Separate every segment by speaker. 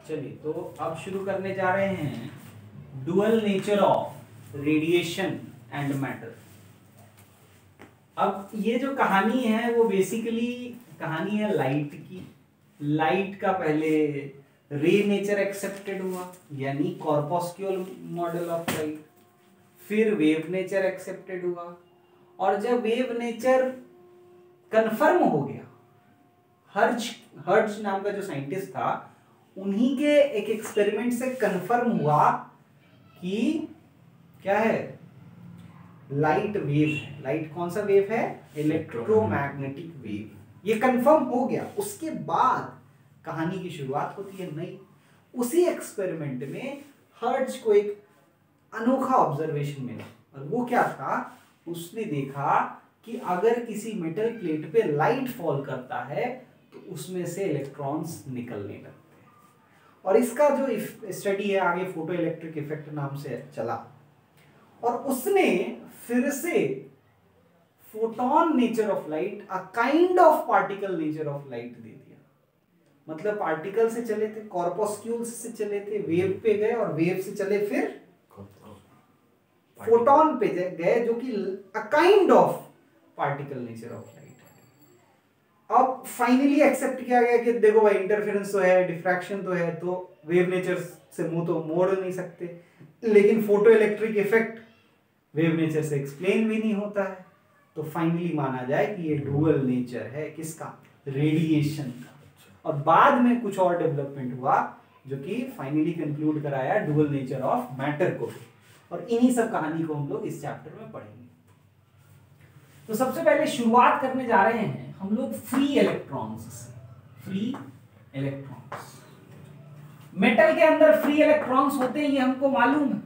Speaker 1: चलिए तो अब शुरू करने जा रहे हैं dual nature of radiation and matter. अब ये जो कहानी है वो बेसिकली कहानी है लाइट की। लाइट का पहले रे नेचर एक्सेप्टेड हुआ यानी कॉर्पस्क्यूल मॉडल ऑफ लाइट, फिर वेव नेचर एक्सेप्टेड हुआ, और जब वेव नेचर कंफर्म हो गया, हर्ट्ज नाम का जो साइंटिस्ट था उन्हीं के एक एक्सपेरिमेंट से कंफर्म हुआ कि क्या है, लाइट वेव है। लाइट कौन सा वेव है? Electromagnetic wave. ये कंफर्म हो गया, उसके बाद कहानी की शुरुआत होती है नई। उसी एक्सपेरिमेंट में हर्ट्ज को एक अनोखा ऑब्जर्वेशन मिला, और वो क्या था, उसने देखा कि अगर किसी मेटल प्लेट पे लाइट फॉल करता है तो उसमें से इलेक्ट्रॉन्स निकलने लगते हैं। और इसका जो स्टडी है आगे फोटो इलेक्ट्रिक इफेक्ट नाम से चला, और उसने फिर से photon nature of light, a kind of particle nature of light दे दिया। मतलब पार्टिकल से चले थे, कॉर्पस्क्यूल्स से चले थे, वेव पे गए, और वेव से चले फिर फोटोन पे गए, जो कि अ kind of particle nature of light है। अब फाइनली एक्सेप्ट किया गया कि देखो भाई, इंटरफेरेंस तो है, डिफ्रैक्शन तो है, तो वेव नेचर से मुंह तो मोड़ नहीं सकते, लेकिन photo electric effect wave nature से एक्सप्लेन भी नहीं होता है। तो फाइनली माना जाए कि ये डुअल नेचर है, किसका? रेडिएशन का। और बाद में कुछ और डेवलपमेंट हुआ जो कि फाइनली कंक्लूड कराया डुअल नेचर ऑफ मैटर को। और इन्हीं सब कहानी को हम लोग इस चैप्टर में पढ़ेंगे। तो सबसे पहले शुरुआत करने जा रहे हैं हम लोग फ्री इलेक्ट्रॉन्स से। फ्री इलेक्ट्रॉन्स, मेटल के अंदर फ्री इलेक्ट्रॉन्स होते हैं, ये हमको मालूम है,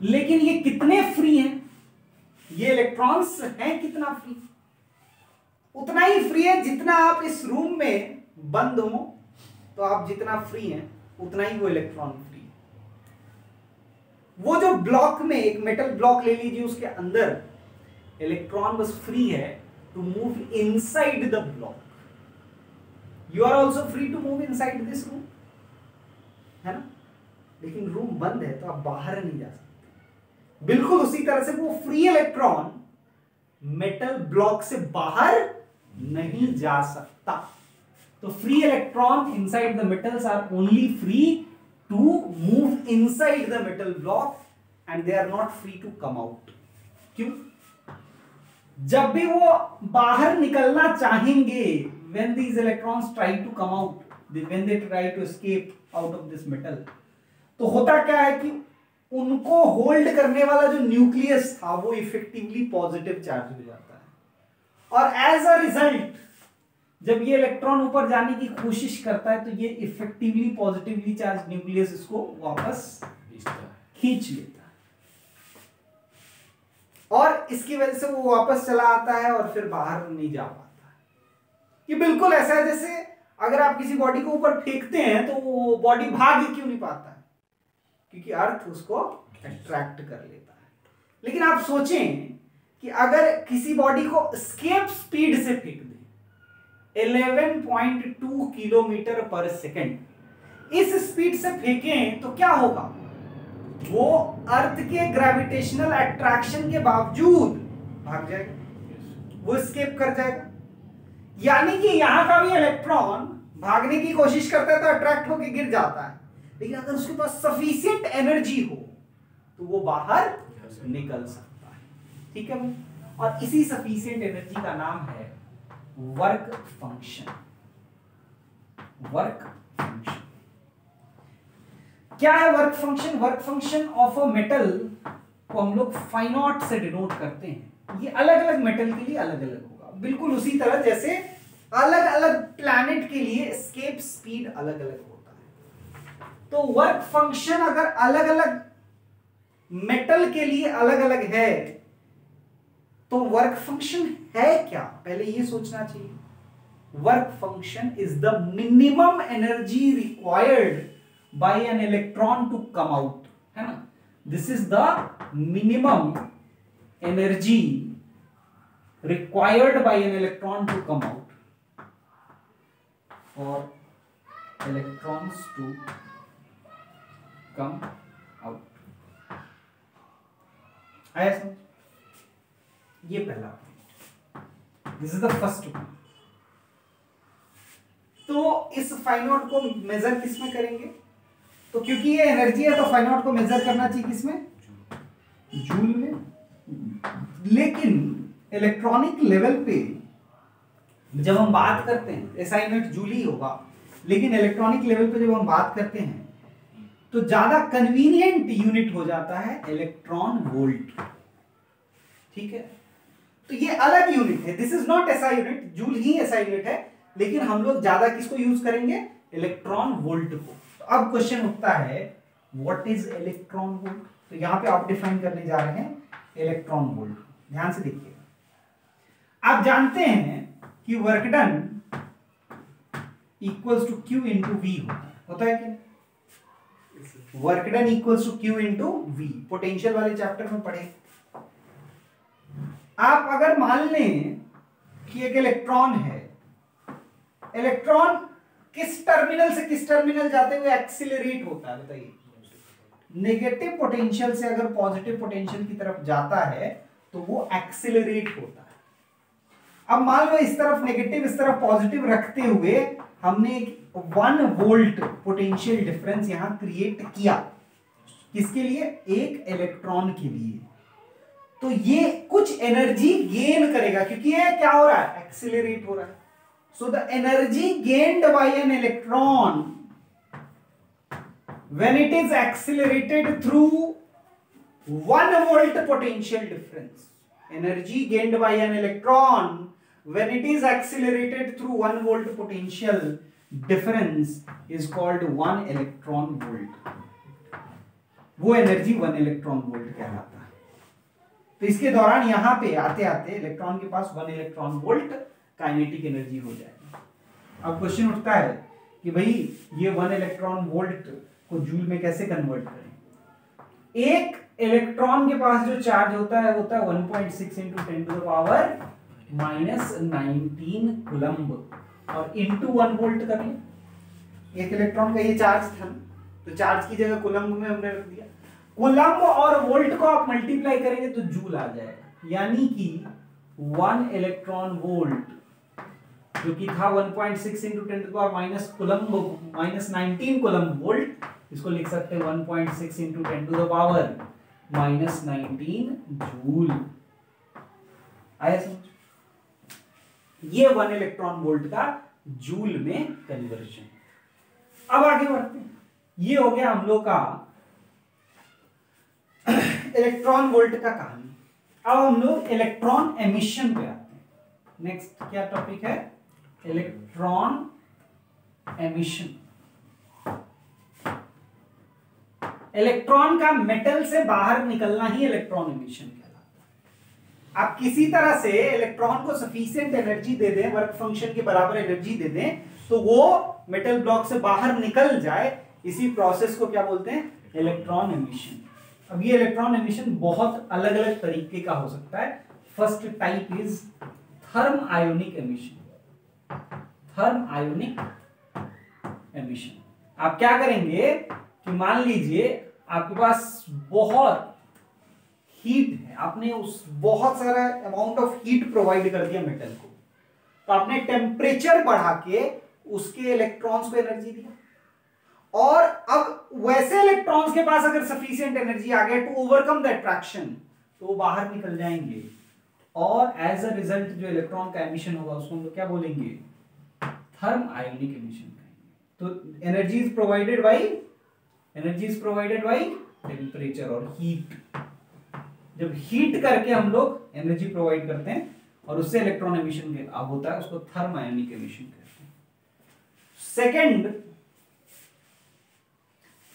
Speaker 1: लेकिन ये कितने फ्री हैं? ये इलेक्ट्रॉन्स हैं कितना फ्री? उतना ही फ्री है जितना आप इस रूम में बंद हो, तो आप जितना फ्री हैं उतना ही वो इलेक्ट्रॉन फ्री है। वो जो ब्लॉक में, एक मेटल ब्लॉक ले लीजिए, उसके अंदर इलेक्ट्रॉन बस फ्री है to move inside the block. You are also free to move inside this room, है ना? लेकिन रूम बंद है तो आप बाहर नहीं जा सकते। बिल्कुल उसी तरह से वो फ्री इलेक्ट्रॉन मेटल ब्लॉक से बाहर नहीं जा सकता। तो free electron inside the metals are only free to move inside the metal block, and they are not free to come out. क्यों? जब भी वो बाहर निकलना चाहेंगे, when these electrons try to come out, when they try to escape out of this metal, तो होता क्या है कि उनको होल्ड करने वाला जो न्यूक्लियस था वो इफेक्टिवली पॉजिटिव चार्ज हो जाता है, और एज अ रिजल्ट जब ये इलेक्ट्रॉन ऊपर जाने की कोशिश करता है तो ये इफेक्टिवली पॉजिटिवली चार्ज न्यूक्लियस इसको वापस खींच लेता है, और इसकी वजह से वो वापस चला आता है और फिर बाहर नहीं जा पाता है। ये बिल्कुल ऐसा है जैसे अगर आप किसी बॉडी को ऊपर फेंकते हैं तो वो बॉडी भाग क्यों नहीं पाता है? क्योंकि अर्थ उसको अट्रैक्ट कर लेता है। लेकिन आप सोचें कि अगर किसी बॉडी को एस्केप स्पीड से फेंक दें 11.2 किलोमीटर पर सेकेंड, इस स्पीड से फेंकें तो क्या होगा? वो अर्थ के ग्रेविटेशनल अट्रैक्शन के बावजूद भाग जाएगा, वो एस्केप कर जाएगा। यानी कि यहां का भी इलेक्ट्रॉन भागने की कोशिश करता है तो अट्रैक्ट होकर गिर जाता है, लेकिन अगर उसके पास सफिशिएंट एनर्जी हो तो वो बाहर निकल सकता है। ठीक है भाई? और इसी सफिशिएंट एनर्जी का नाम है वर्क फंक्शन। वर्क फंक्शन क्या है? Work function, work function of a metal को हम लोग फाइ नॉट से डिनोट करते हैं। ये अलग अलग मेटल के लिए अलग अलग होगा, बिल्कुल उसी तरह जैसे अलग अलग प्लैनेट के लिए एस्केप स्पीड अलग अलग होता है। तो वर्क फंक्शन अगर अलग अलग मेटल के लिए अलग अलग है तो वर्क फंक्शन है क्या? पहले ये सोचना चाहिए। Work function is the minimum energy required by an electron to come out, है ना? This is the minimum energy required by an electron to come out for electrons to come out। आया समझ? ये पहला point, this is the first point. तो इस phi not को major किसमें करेंगे? तो क्योंकि ये एनर्जी है तो फाइ नॉट को मेजर करना चाहिए किसमें? जूल में। लेकिन इलेक्ट्रॉनिक लेवल पे जब हम बात करते हैं, एसआई नॉट जूल ही होगा, लेकिन इलेक्ट्रॉनिक लेवल पे जब हम बात करते हैं तो ज्यादा कन्वीनियंट यूनिट हो जाता है इलेक्ट्रॉन वोल्ट। ठीक है, तो ये अलग यूनिट है, this is not SI unit, joule he SI unit है, लेकिन हम लोग ज्यादा किसको यूज करेंगे? इलेक्ट्रॉन वोल्ट को। तो अब क्वेश्चन उठता है व्हाट इज इलेक्ट्रॉन वोल्ट? तो यहां पे आप डिफाइन करने जा रहे हैं इलेक्ट्रॉन वोल्ट। ध्यान से देखिएगा, आप जानते हैं कि work done equals to Q into V होता है क्या? Work done equals to Q into V, potential वाले चैप्टर में पढ़े। आप अगर मान लें कि एक इलेक्ट्रॉन है, इलेक्ट्रॉन किस टर्मिनल से किस टर्मिनल जाते हुए एक्सीलरेट होता है? बताइए। नेगेटिव पोटेंशियल से अगर पॉजिटिव पोटेंशियल की तरफ जाता है तो वो एक्सीलरेट होता है। अब मान लो इस तरफ नेगेटिव इस तरफ पॉजिटिव रखते हुए हमने 1 वोल्ट पोटेंशियल डिफरेंस यहां क्रिएट किया। किसके लिए? एक इलेक्ट्रॉन के लिए। तो ये कुछ एनर्जी गेन करेगा क्योंकि ये क्या हो रहा है? एक्सीलरेट हो रहा है। So the energy gained by an electron when it is accelerated through 1 volt potential difference, energy gained by an electron when it is accelerated through 1 volt potential difference is called 1 electron volt। वो energy 1 electron volt कहलाता है। तो इसके दौरान यहां पे आते आते इलेक्ट्रॉन के पास 1 इलेक्ट्रॉन वोल्ट काइनेटिक एनर्जी हो जाएगी। अब क्वेश्चन उठता है कि भाई ये 1 इलेक्ट्रॉन वोल्ट को जूल में कैसे कन्वर्ट करें? एक इलेक्ट्रॉन के पास जो चार्ज होता है 1.6 into 10 to the power -19 coulomb और इंटू 1 वोल्ट कर लिया। एक इलेक्ट्रॉन का ये चार्ज था, तो चार्ज की जगह कूलम्ब में हमने रख दिया। कूलम्ब और वोल्ट को आप मल्टीप्लाई करेंगे तो जूल आ जाएगा, यानी कि 1 इलेक्ट्रॉन वोल्ट जो कि था 1.6 into 10 to the power -19 coulomb volt, इसको लिख सकते हैं 1.6 into 10 to the power -19 joule. आया समझ? ये 1 इलेक्ट्रॉन वोल्ट का जूल में कन्वर्जन। अब आगे बढ़ते हैं, ये हो गया हम लोग का इलेक्ट्रॉन वोल्ट का कहानी। अब हम लोग इलेक्ट्रॉन एमिशन पे आते हैं। नेक्स्ट क्या टॉपिक है? Electron emission. इलेक्ट्रॉन का मेटल से बाहर निकलना ही इलेक्ट्रॉन एमिशन कहलाता है। आप किसी तरह से इलेक्ट्रॉन को सफिशिएंट एनर्जी दे दें, वर्क फंक्शन के बराबर एनर्जी दे दें, तो वो मेटल ब्लॉक से बाहर निकल जाए, इसी प्रोसेस को क्या बोलते हैं? Electron emission. अब ये इलेक्ट्रॉन एमिशन बहुत अलग अलग तरीके का हो सकता है। First type is thermionic emission. Thermionic emission. आप क्या करेंगे कि मान लीजिए आपके पास बहुत हीट है, आपने उस बहुत सारा अमाउंट ऑफ हीट प्रोवाइड कर दिया मेटल को, तो आपने टेम्परेचर बढ़ा के उसके इलेक्ट्रॉन्स को एनर्जी दी, और अब वैसे इलेक्ट्रॉन्स के पास अगर सफिशिएंट एनर्जी आ गया टू ओवरकम द अट्रैक्शन, तो वो बाहर निकल जाएंगे, और एज अ रिजल्ट जो इलेक्ट्रॉन का एमिशन होगा उसको हम लोग क्या बोलेंगे? थर्म आयोनिक एमिशन कहेंगे। तो energy is provided by temperature और हीट। जब हीट करके हम लोग एनर्जी प्रोवाइड करते हैं और उससे इलेक्ट्रॉन एमिशन होता है, उसको थर्म आयोनिक एमिशन कहते हैं। सेकेंड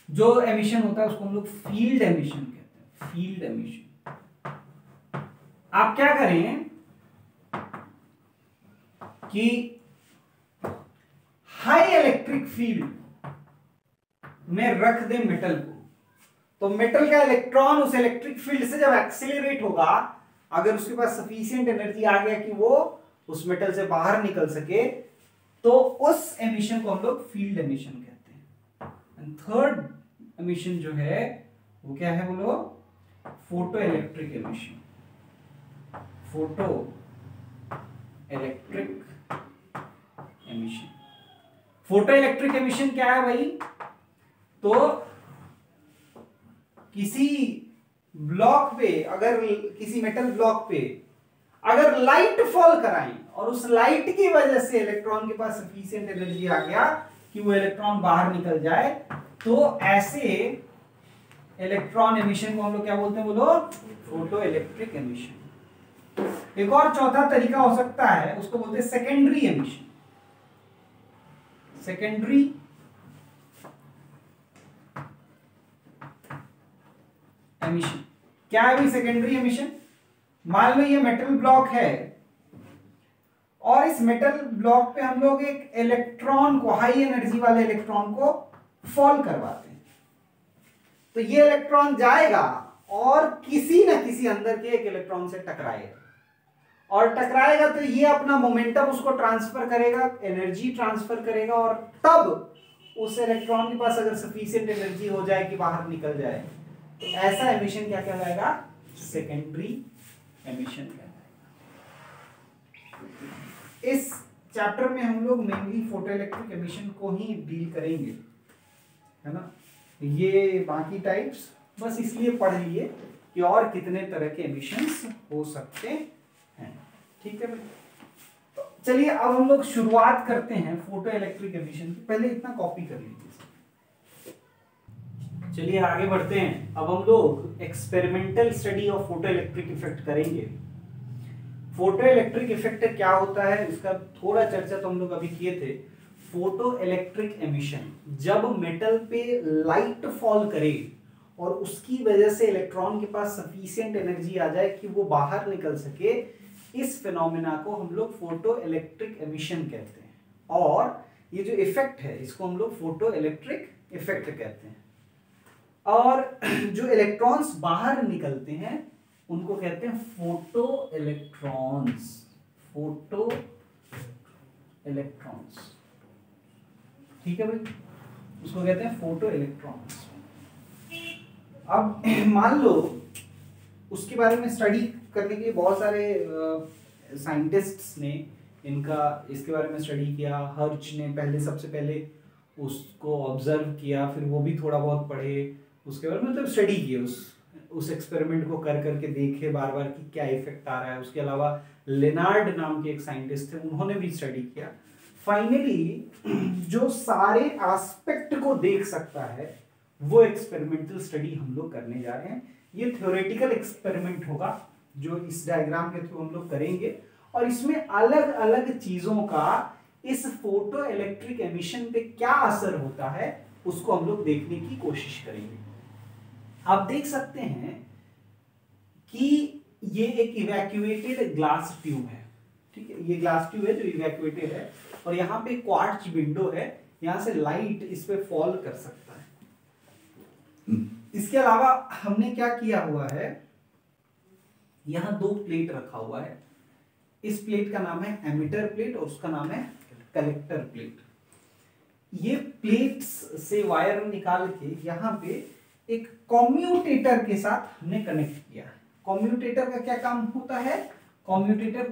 Speaker 1: जो एमिशन होता है उसको हम लोग फील्ड एमिशन कहते हैं। Field emission. आप क्या करें कि हाई इलेक्ट्रिक फील्ड में रख दें मेटल को, तो मेटल का इलेक्ट्रॉन उस इलेक्ट्रिक फील्ड से जब एक्सीलरेट होगा, अगर उसके पास सफिशिएंट एनर्जी आ गया कि वो उस मेटल से बाहर निकल सके, तो उस एमिशन को हम लोग फील्ड एमिशन कहते हैं। एंड थर्ड एमिशन जो है वो क्या है बोलो, photo electric emission. Photo electric emission, photo electric emission क्या है भाई, तो किसी ब्लॉक पे, अगर किसी मेटल ब्लॉक पे अगर लाइट फॉल कराएं और उस लाइट की वजह से इलेक्ट्रॉन के पास सफिशिएंट एनर्जी आ गया कि वो इलेक्ट्रॉन बाहर निकल जाए, तो ऐसे इलेक्ट्रॉन एमिशन को हम लोग क्या बोलते हैं बोलो, फोटो इलेक्ट्रिक एमिशन। एक और चौथा तरीका हो सकता है, उसको बोलते हैं सेकेंडरी एमिशन। सेकेंडरी एमिशन क्या है भाई, सेकेंडरी एमिशन, मान लो ये मेटल ब्लॉक है और इस मेटल ब्लॉक पे हम लोग एक इलेक्ट्रॉन को, हाई एनर्जी वाले इलेक्ट्रॉन को फॉल करवाते हैं, तो ये इलेक्ट्रॉन जाएगा और किसी न किसी अंदर के एक इलेक्ट्रॉन से टकराएगा, और टकराएगा तो ये अपना मोमेंटम उसको ट्रांसफर करेगा, एनर्जी ट्रांसफर करेगा, और तब उस इलेक्ट्रॉन के पास अगर सफिशिएंट एनर्जी हो जाए कि बाहर निकल जाए, तो ऐसा एमिशन क्या कहलाएगा, सेकेंडरी एमिशन कहलाएगा। इस चैप्टर में हम लोग मेनली फोटो इलेक्ट्रिक एमिशन को ही डील करेंगे, है ना। ये बाकी टाइप्स बस इसलिए पढ़ लिए कि और कितने तरह के एमिशंस हो सकते हैं, ठीक है भाई। तो चलिए अब हम लोग शुरुआत करते हैं फोटो इलेक्ट्रिक एमिशन की। पहले इतना कॉपी कर लीजिए। चलिए आगे बढ़ते हैं। अब हम लोग experimental study of photo electric effect करेंगे। फोटो इलेक्ट्रिक इफेक्ट क्या होता है इसका थोड़ा चर्चा तो हम लोग अभी किए थे। फोटो इलेक्ट्रिक एमिशन, जब मेटल पे लाइट फॉल करे और उसकी वजह से इलेक्ट्रॉन के पास सफिशिएंट एनर्जी आ जाए कि वो बाहर निकल सके, इस फिनोमेना को हम लोग फोटो इलेक्ट्रिक एमिशन कहते हैं। और ये जो इफेक्ट है इसको हम लोग फोटो इलेक्ट्रिक इफेक्ट कहते हैं। और जो इलेक्ट्रॉन्स बाहर निकलते हैं उनको कहते हैं फोटो इलेक्ट्रॉन्स। फोटो इलेक्ट्रॉन्स, ठीक है भाई, उसको कहते हैं फोटो इलेक्ट्रॉन्स। अब मान लो उसके बारे में स्टडी करने के लिए बहुत सारे साइंटिस्ट्स ने इसके बारे में स्टडी किया। हर्च ने सबसे पहले उसको ऑब्जर्व किया, फिर वो भी थोड़ा बहुत पढ़े, उसके बाद मतलब स्टडी किए, उस एक्सपेरिमेंट को कर करके देखे बार बार कि क्या इफेक्ट आ रहा है। उसके अलावा लेनार्ड नाम के एक साइंटिस्ट थे, उन्होंने भी स्टडी किया। फाइनली जो सारे एस्पेक्ट को देख सकता है वो एक्सपेरिमेंटल स्टडी हम लोग करने जा रहे हैं। ये थ्योरेटिकल एक्सपेरिमेंट होगा जो इस डायग्राम के थ्रू हम लोग करेंगे, और इसमें अलग अलग चीजों का इस फोटो इलेक्ट्रिक एमिशन पे क्या असर होता है उसको हम लोग देखने की कोशिश करेंगे। आप देख सकते हैं कि ये एक इवैक्यूएटेड ग्लास ट्यूब है, ठीक है, ये ग्लास ट्यूब है जो इवैक्यूएटेड है, और यहाँ पे क्वार्ट्ज विंडो है, यहाँ से लाइट इस पे फॉल कर सकता है। इसके अलावा हमने क्या किया हुआ है, यहाँ दो प्लेट रखा हुआ है। इस प्लेट का नाम है एमिटर प्लेट और उसका नाम है कलेक्टर प्लेट। ये प्लेट्स से वायर निकाल के यहाँ पे एक कम्यूटेटर के साथ हमने कनेक्ट किया है। कम्यूटेटर का क्या काम होता है, कम्यूटेटर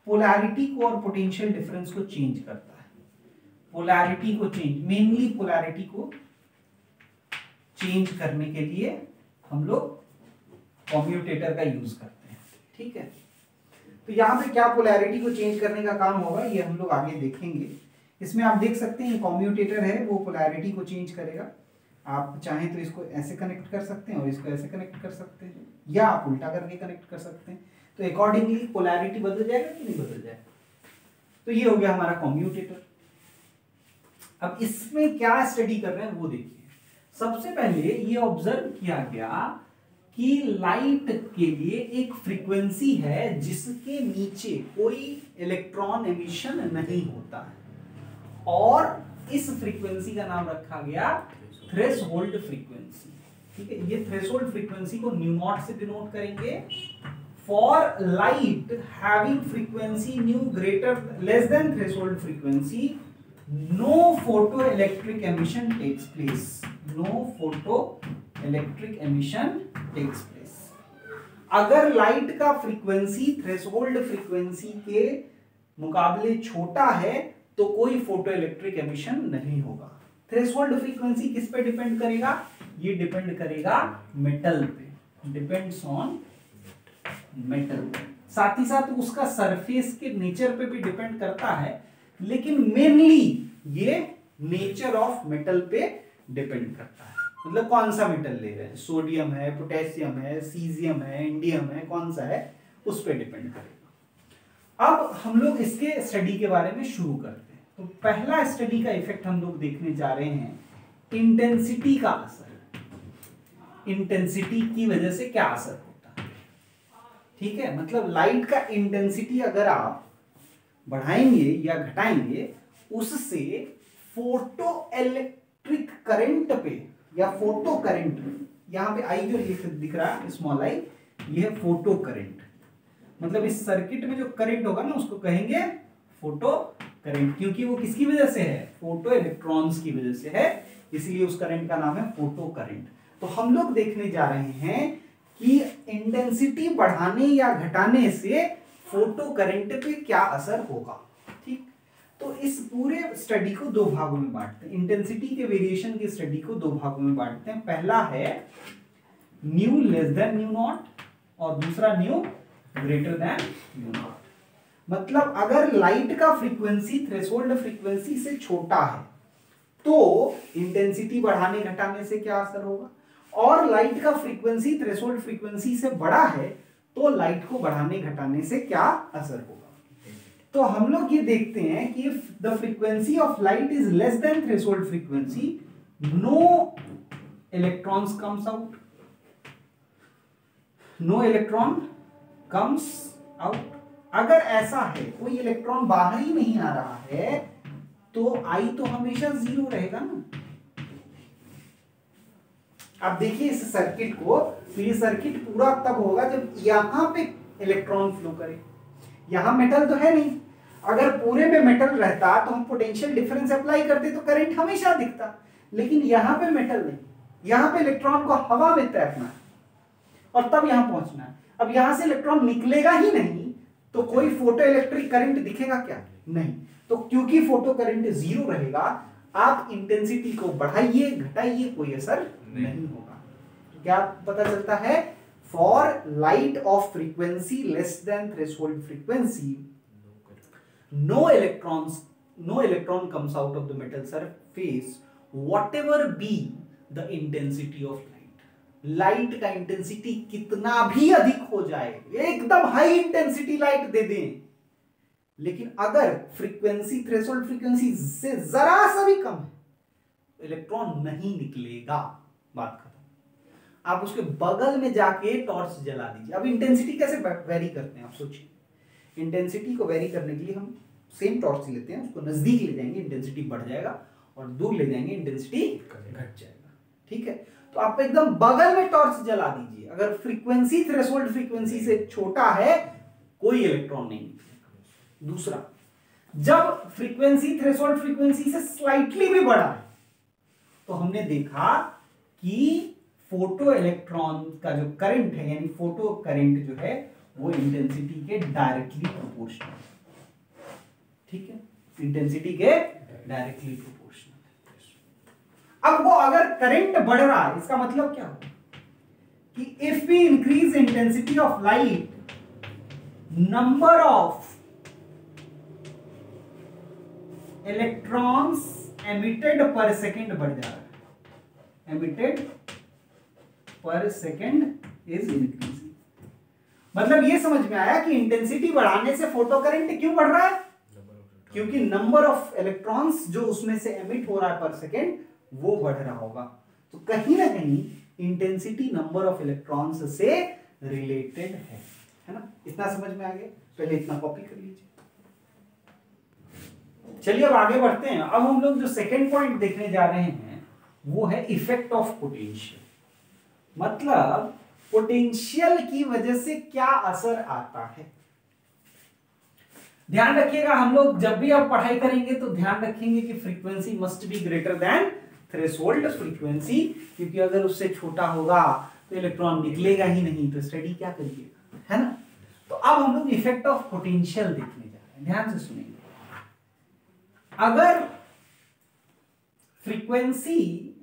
Speaker 1: पोलैरिटी को और पोटेंशियल डिफरेंस को चेंज करता है। पोलैरिटी को चेंज, मेनली पोलैरिटी को चेंज करने के लिए हम लोग कम्यूटेटर का यूज करते हैं, ठीक है। तो यहाँ पे क्या पोलैरिटी को चेंज करने का काम होगा ये हम लोग आगे देखेंगे। इसमें आप देख सकते हैं कम्यूटेटर है वो पोलैरिटी को चेंज करेगा। आप चाहें तो इसको ऐसे कनेक्ट कर सकते हैं और इसको ऐसे कनेक्ट कर सकते हैं, या आप उल्टा करके कनेक्ट कर सकते हैं, तो अकॉर्डिंगली पोलैरिटी बदल जाएगा कि नहीं बदल जाएगा। तो ये हो गया हमारा कम्यूटेटर। अब इसमें क्या स्टडी कर रहे हैं वो देखिए। सबसे पहले ये ऑब्जर्व किया गया कि लाइट के लिए एक फ्रीक्वेंसी है जिसके नीचे कोई इलेक्ट्रॉन एमिशन नहीं होता है, और इस फ्रीक्वेंसी का नाम रखा गया थ्रेशोल्ड फ्रीक्वेंसी, ठीक है। ये थ्रेशोल्ड फ्रीक्वेंसी को न्यू नॉट से डिनोट करेंगे। For light having frequency nu greater less than threshold frequency, no photoelectric emission takes place, no photoelectric emission takes place. अगर लाइट का फ्रीक्वेंसी थ्रेशोल्ड फ्रीक्वेंसी के मुकाबले छोटा है तो कोई फोटो इलेक्ट्रिक एमिशन नहीं होगा। थ्रेशोल्ड फ्रीक्वेंसी किस पे डिपेंड करेगा? ये डिपेंड करेगा मेटल पे, डिपेंड्स ऑन मेटल पे। साथ ही साथ उसका सरफेस के नेचर पे भी डिपेंड करता है, लेकिन मेनली ये नेचर ऑफ मेटल पे डिपेंड करता है। मतलब कौन सा मेटल ले रहे हैं, सोडियम है, पोटेशियम है, सीजियम है, इंडियम है, कौन सा है, उस पे डिपेंड करेगा। अब हम लोग इसके स्टडी के बारे में शुरू करते हैं। तो पहला स्टडी का इफेक्ट हम लोग देखने जा रहे हैं इंटेंसिटी का असर। इंटेंसिटी की वजह से क्या असर होता है, ठीक है। मतलब लाइट का इंटेंसिटी अगर आप बढ़ाएंगे या घटाएंगे, उससे फोटो इलेक्ट्रिक करंट पे या फोटो करंट, यहां पे आई जो दिख रहा है स्मॉल आई, ये है फोटो करंट। मतलब इस सर्किट में जो करंट होगा ना उसको कहेंगे फोटो करंट, क्योंकि वो किसकी वजह से है, फोटो इलेक्ट्रॉन्स की वजह से है, इसलिए उस करंट का नाम है फोटो करंट। तो हम लोग देखने जा रहे हैं कि इंटेंसिटी बढ़ाने या घटाने से फोटो करंट पे क्या असर होगा, ठीक। तो इस पूरे स्टडी को दो भागों में बांटते हैं, इंटेंसिटी के वेरिएशन की स्टडी को दो भागों में बांटते हैं। पहला है new less than new not और दूसरा new greater than new not. मतलब अगर लाइट का फ्रीक्वेंसी थ्रेशोल्ड फ्रीक्वेंसी से छोटा है तो इंटेंसिटी बढ़ाने घटाने से क्या असर होगा, और लाइट का फ्रीक्वेंसी थ्रेशोल्ड फ्रीक्वेंसी से बड़ा है तो लाइट को बढ़ाने घटाने से क्या असर होगा। तो हम लोग ये देखते हैं कि if the frequency of light is less than threshold frequency, no electrons comes out, no electron comes out. अगर ऐसा है, कोई इलेक्ट्रॉन बाहर ही नहीं आ रहा है, तो आई तो हमेशा जीरो रहेगा ना। अब देखिए इस सर्किट को, तो ये सर्किट पूरा तब होगा जब यहां पे इलेक्ट्रॉन फ्लो करे। यहां मेटल तो है नहीं, अगर पूरे में मेटल रहता तो हम पोटेंशियल डिफरेंस अप्लाई करते तो करंट हमेशा दिखता, लेकिन यहां पे मेटल नहीं, यहां पे इलेक्ट्रॉन को हवा में तैरना है और तब यहां पहुंचना है। अब यहां से इलेक्ट्रॉन निकलेगा ही नहीं तो कोई फोटो इलेक्ट्रिक करंट दिखेगा क्या, नहीं। तो क्योंकि फोटो करंट जीरो रहेगा, आप इंटेंसिटी को बढ़ाइए घटाइए कोई असर नहीं होगा। तो क्या पता चलता है, for light of frequency less than threshold frequency, no electron comes out of the metal surface whatever be the intensity of light. Light का इंटेंसिटी कितना भी अधिक हो जाए, एकदम हाई इंटेंसिटी लाइट दे दें, लेकिन अगर फ्रीक्वेंसी थ्रेशोल्ड फ्रीक्वेंसी से जरा सा भी कम है तो इलेक्ट्रॉन नहीं निकलेगा, बात खत्म। आप उसके बगल में जाके टॉर्च जला दीजिए। अब इंटेंसिटी कैसे वेरी करते हैं आप सोचिए। इंटेंसिटी को वेरी करने के लिए हम सेम टॉर्च लेते हैं, उसको नजदीक ले जाएंगे इंटेंसिटी बढ़ जाएगा, और दूर ले जाएंगे इंटेंसिटी घट जाएगा, ठीक है। तो आप एकदम बगल में टॉर्च जला दीजिए, अगर फ्रीक्वेंसी थ्रेशोल्ड फ्रीक्वेंसी से छोटा है कोई इलेक्ट्रॉन नहीं निकलेगा। दूसरा, जब फ्रीक्वेंसी थ्रेशोल्ड फ्रीक्वेंसी से स्लाइटली भी बड़ा है तो हमने देखा कि फोटो इलेक्ट्रॉन का जो करंट है, यानी फोटो करंट जो है वो इंटेंसिटी के डायरेक्टली प्रोपोर्शनल, ठीक है, इंटेंसिटी के डायरेक्टली प्रोपोर्शनल। अब वो अगर करंट बढ़ रहा है, इसका मतलब क्या होगा कि if we increase intensity of light, number of electrons emitted per second बढ़ जा रहा है, emitted per second is increasing. मतलब ये समझ में आया कि इंटेंसिटी बढ़ाने से फोटो करंट क्यों बढ़ रहा है, क्योंकि नंबर ऑफ इलेक्ट्रॉन्स जो उसमें से एमिट हो रहा है पर सेकेंड वो बढ़ रहा होगा। तो कहीं ना कहीं इंटेंसिटी नंबर ऑफ इलेक्ट्रॉन्स से रिलेटेड है ना। इतना समझ में आ गया, पहले इतना कॉपी कर लीजिए। चलिए अब आगे बढ़ते हैं। अब हम लोग जो सेकेंड पॉइंट देखने जा रहे हैं वो है इफेक्ट ऑफ पोटेंशियल। मतलब पोटेंशियल की वजह से क्या असर आता है। ध्यान रखिएगा, हम लोग जब भी आप पढ़ाई करेंगे तो ध्यान रखेंगे कि frequency must be greater than threshold frequency, क्योंकि अगर उससे छोटा होगा तो इलेक्ट्रॉन निकलेगा ही नहीं, तो स्टडी क्या करिएगा, है ना। तो अब हम लोग इफेक्ट ऑफ पोटेंशियल देखने जा रहे हैं, ध्यान से सुनेंगे। अगर frequency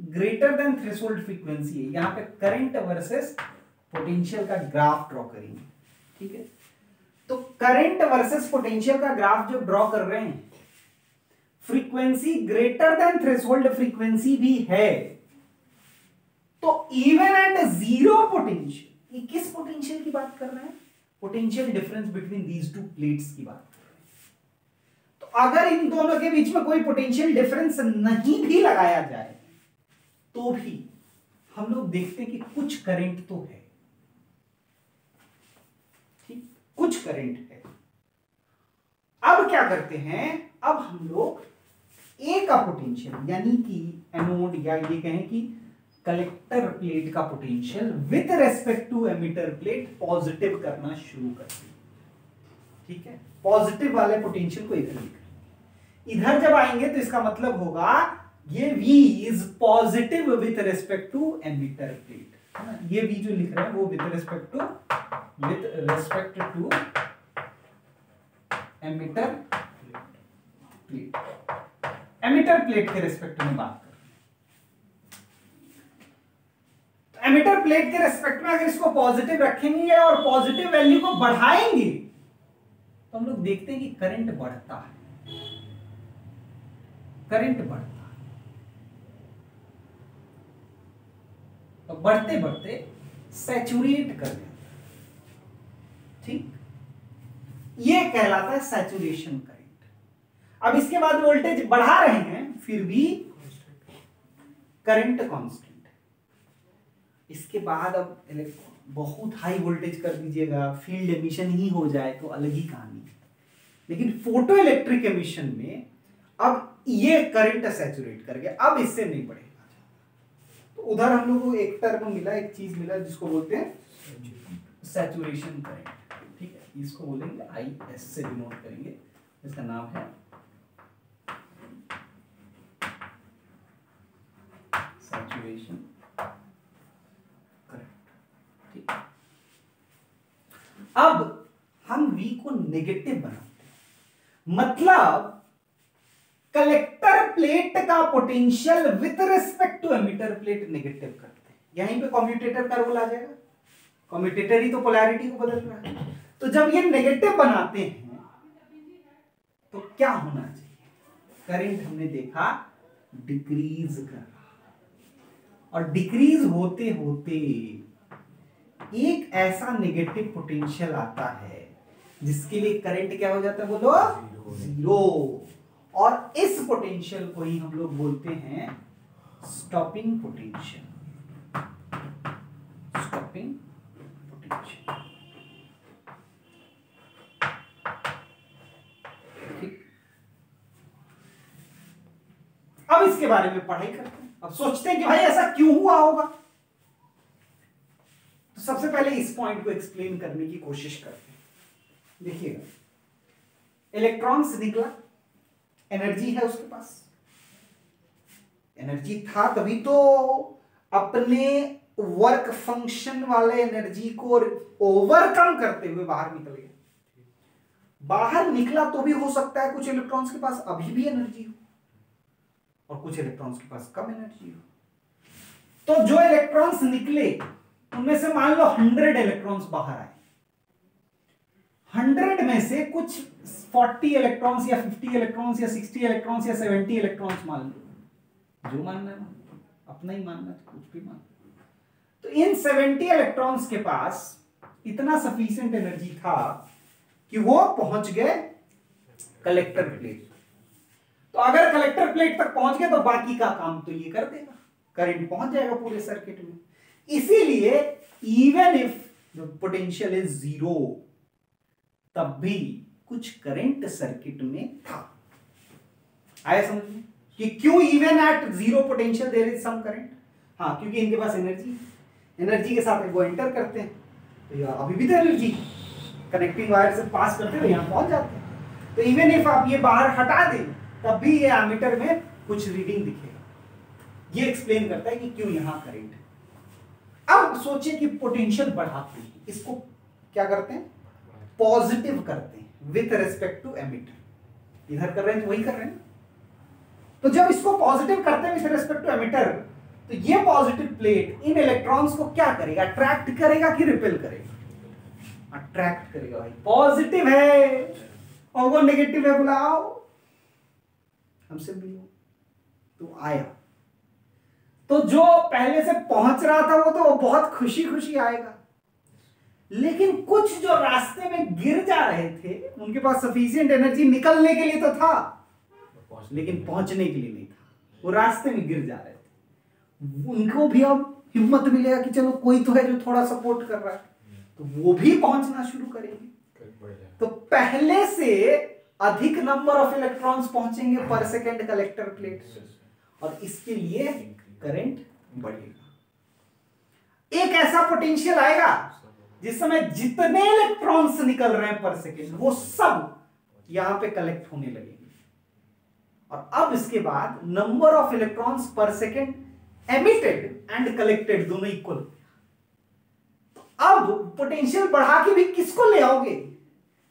Speaker 1: greater than threshold frequency है, यहां पे करंट वर्सेस पोटेंशियल का ग्राफ ड्रॉ करेंगे, ठीक है। तो करंट वर्सेस पोटेंशियल का ग्राफ जो ड्रॉ कर रहे हैं, frequency greater than threshold frequency भी है, तो इवन एट जीरो पोटेंशियल, ये किस पोटेंशियल की बात कर रहे हैं, potential difference between these two plates की बात कर रहे हैं। तो अगर इन दोनों के बीच में कोई पोटेंशियल डिफरेंस नहीं भी लगाया जाए तो भी हम लोग देखते हैं कि कुछ करंट तो है, ठीक, कुछ करंट है। अब क्या करते हैं, अब हम लोग ए का पोटेंशियल यानी कि एनोड या ये कहें कि कलेक्टर प्लेट का potential with respect to emitter plate positive करना शुरू करते हैं, ठीक है। पॉजिटिव वाले पोटेंशियल को इधर लिखेंगे, इधर जब आएंगे तो इसका मतलब होगा ये V is positive with respect to emitter plate, है ना। ये V जो लिख रहे हैं वो with respect to emitter plate, emitter plate के रेस्पेक्ट में बात कर रहे हैं। तो एमिटर प्लेट के रेस्पेक्ट में अगर इसको पॉजिटिव रखेंगे और पॉजिटिव वैल्यू को बढ़ाएंगे तो हम लोग देखते हैं कि करंट बढ़ता है, करंट बढ़ता है। तो बढ़ते बढ़ते सैचुरेट कर देता है, ठीक, ये कहलाता है सैचुरेशन करंट। अब इसके बाद वोल्टेज बढ़ा रहे हैं फिर भी करंट कांस्टेंट है। इसके बाद अब बहुत हाई वोल्टेज कर दीजिएगा, फील्ड एमिशन ही हो जाए तो अलग ही कहानी है। लेकिन फोटो इलेक्ट्रिक एमिशन में अब ये करंट सैचुरेट कर गया, अब इससे नहीं बढ़ेगा। तो उधर हम लोग को एक टर्म मिला, एक चीज मिला जिसको बोलते हैं सैचुरेशन करंट, ठीक है। इसको बोलेंगे IS से डिनोट करेंगे, इसका नाम है सैचुरेशन करंट, ठीक। अब हम V को नेगेटिव बनाते हैं, मतलब कलेक्टर प्लेट का potential with respect to emitter plate negative करते हैं। यहीं पे कम्यूटेटर का रोल आ जाएगा, कम्यूटेटर ही तो पोलैरिटी को बदल रहा है। तो जब ये नेगेटिव बनाते हैं तो क्या होना चाहिए, करंट हमने देखा डिक्रीज कर रहा, और डिक्रीज होते होते एक ऐसा नेगेटिव पोटेंशियल आता है जिसके लिए करंट क्या हो जाता है, बोलो जीरो। और इस पोटेंशियल को ही हम लोग बोलते हैं स्टॉपिंग पोटेंशियल, स्टॉपिंग पोटेंशियल, ठीक। अब इसके बारे में पढ़ाई करते हैं, अब सोचते हैं कि भाई ऐसा क्यों हुआ होगा। तो सबसे पहले इस पॉइंट को एक्सप्लेन करने की कोशिश करते हैं। देखिएगा, इलेक्ट्रॉन से निकला, एनर्जी है उसके पास, एनर्जी था तभी तो अपने वर्क फंक्शन वाले एनर्जी को ओवरकम करते हुए बाहर निकल गया। बाहर निकला तो भी हो सकता है कुछ इलेक्ट्रॉन्स के पास अभी भी एनर्जी हो और कुछ इलेक्ट्रॉन्स के पास कम एनर्जी हो। तो जो इलेक्ट्रॉन्स निकले उनमें से मान लो 100 इलेक्ट्रॉन्स बाहर आए, 100 में से कुछ 40 इलेक्ट्रॉन्स या 50 इलेक्ट्रॉन्स या 60 इलेक्ट्रॉन्स या 70 इलेक्ट्रॉन्स मान लो, जो मानना है अपना ही मानना, तो कुछ भी मान। तो इन 70 इलेक्ट्रॉन्स के पास इतना सफिशिएंट एनर्जी था कि वो पहुंच गए कलेक्टर प्लेट। तो अगर कलेक्टर प्लेट तक पहुंच गए तो बाकी का काम तो ये कर देगा, करंट पहुंच जाएगा पूरे सर्किट में। इसीलिए even if the potential is zero तब भी कुछ करंट सर्किट में था। आया समझ में कि क्यों even at zero potential there is some current? हाँ, क्योंकि इनके पास एनर्जी के साथ वो एंटर करते हैं, तो अभी भी तो एनर्जी कनेक्टिंग वायर से पास करते हुए यहां पहुंच जाते हैं। तो इवन इफ आप ये बाहर हटा दें तब भी ये एमीटर में कुछ रीडिंग दिखेगा। ये एक्सप्लेन करता है कि क्यों यहां करंट है। अब सोचिए कि पोटेंशियल बढ़ाते हैं, इसको क्या करते हैं, पॉजिटिव करते हैं विथ रेस्पेक्ट टू एमिटर। इधर कर रहे हैं तो वही कर रहे हैं। तो जब इसको पॉजिटिव करते हैं विथ रेस्पेक्ट टू एमिटर, तो ये पॉजिटिव प्लेट इन इलेक्ट्रॉन्स को क्या करेगा, अट्रैक्ट करेगा कि रिपेल करेगा? अट्रैक्ट करेगा भाई, पॉजिटिव है और वो नेगेटिव है, बुलाओ हमसे मिलो। तो आया, तो जो पहले से पहुंच रहा था वो तो बहुत खुशी खुशी आएगा, लेकिन कुछ जो रास्ते में गिर जा रहे थे उनके पास सफिशिएंट एनर्जी निकलने के लिए तो था, लेकिन पहुंचने के लिए नहीं था, वो रास्ते में गिर जा रहे थे। उनको भी अब हिम्मत मिलेगा कि चलो कोई तो है जो थोड़ा सपोर्ट कर रहा है, तो वो भी पहुंचना शुरू करेंगे। तो पहले से अधिक नंबर ऑफ इलेक्ट्रॉन्स पहुंचेंगे पर सेकेंड कलेक्टर प्लेट, और इसके लिए करंट बढ़ेगा। एक ऐसा पोटेंशियल आएगा जिस समय जितने इलेक्ट्रॉन्स निकल रहे हैं पर सेकेंड वो सब यहां पे कलेक्ट होने लगेंगे, और अब इसके बाद number of electrons per second emitted and collected दोनों इक्वल। अब पोटेंशियल बढ़ा के भी किसको ले आओगे,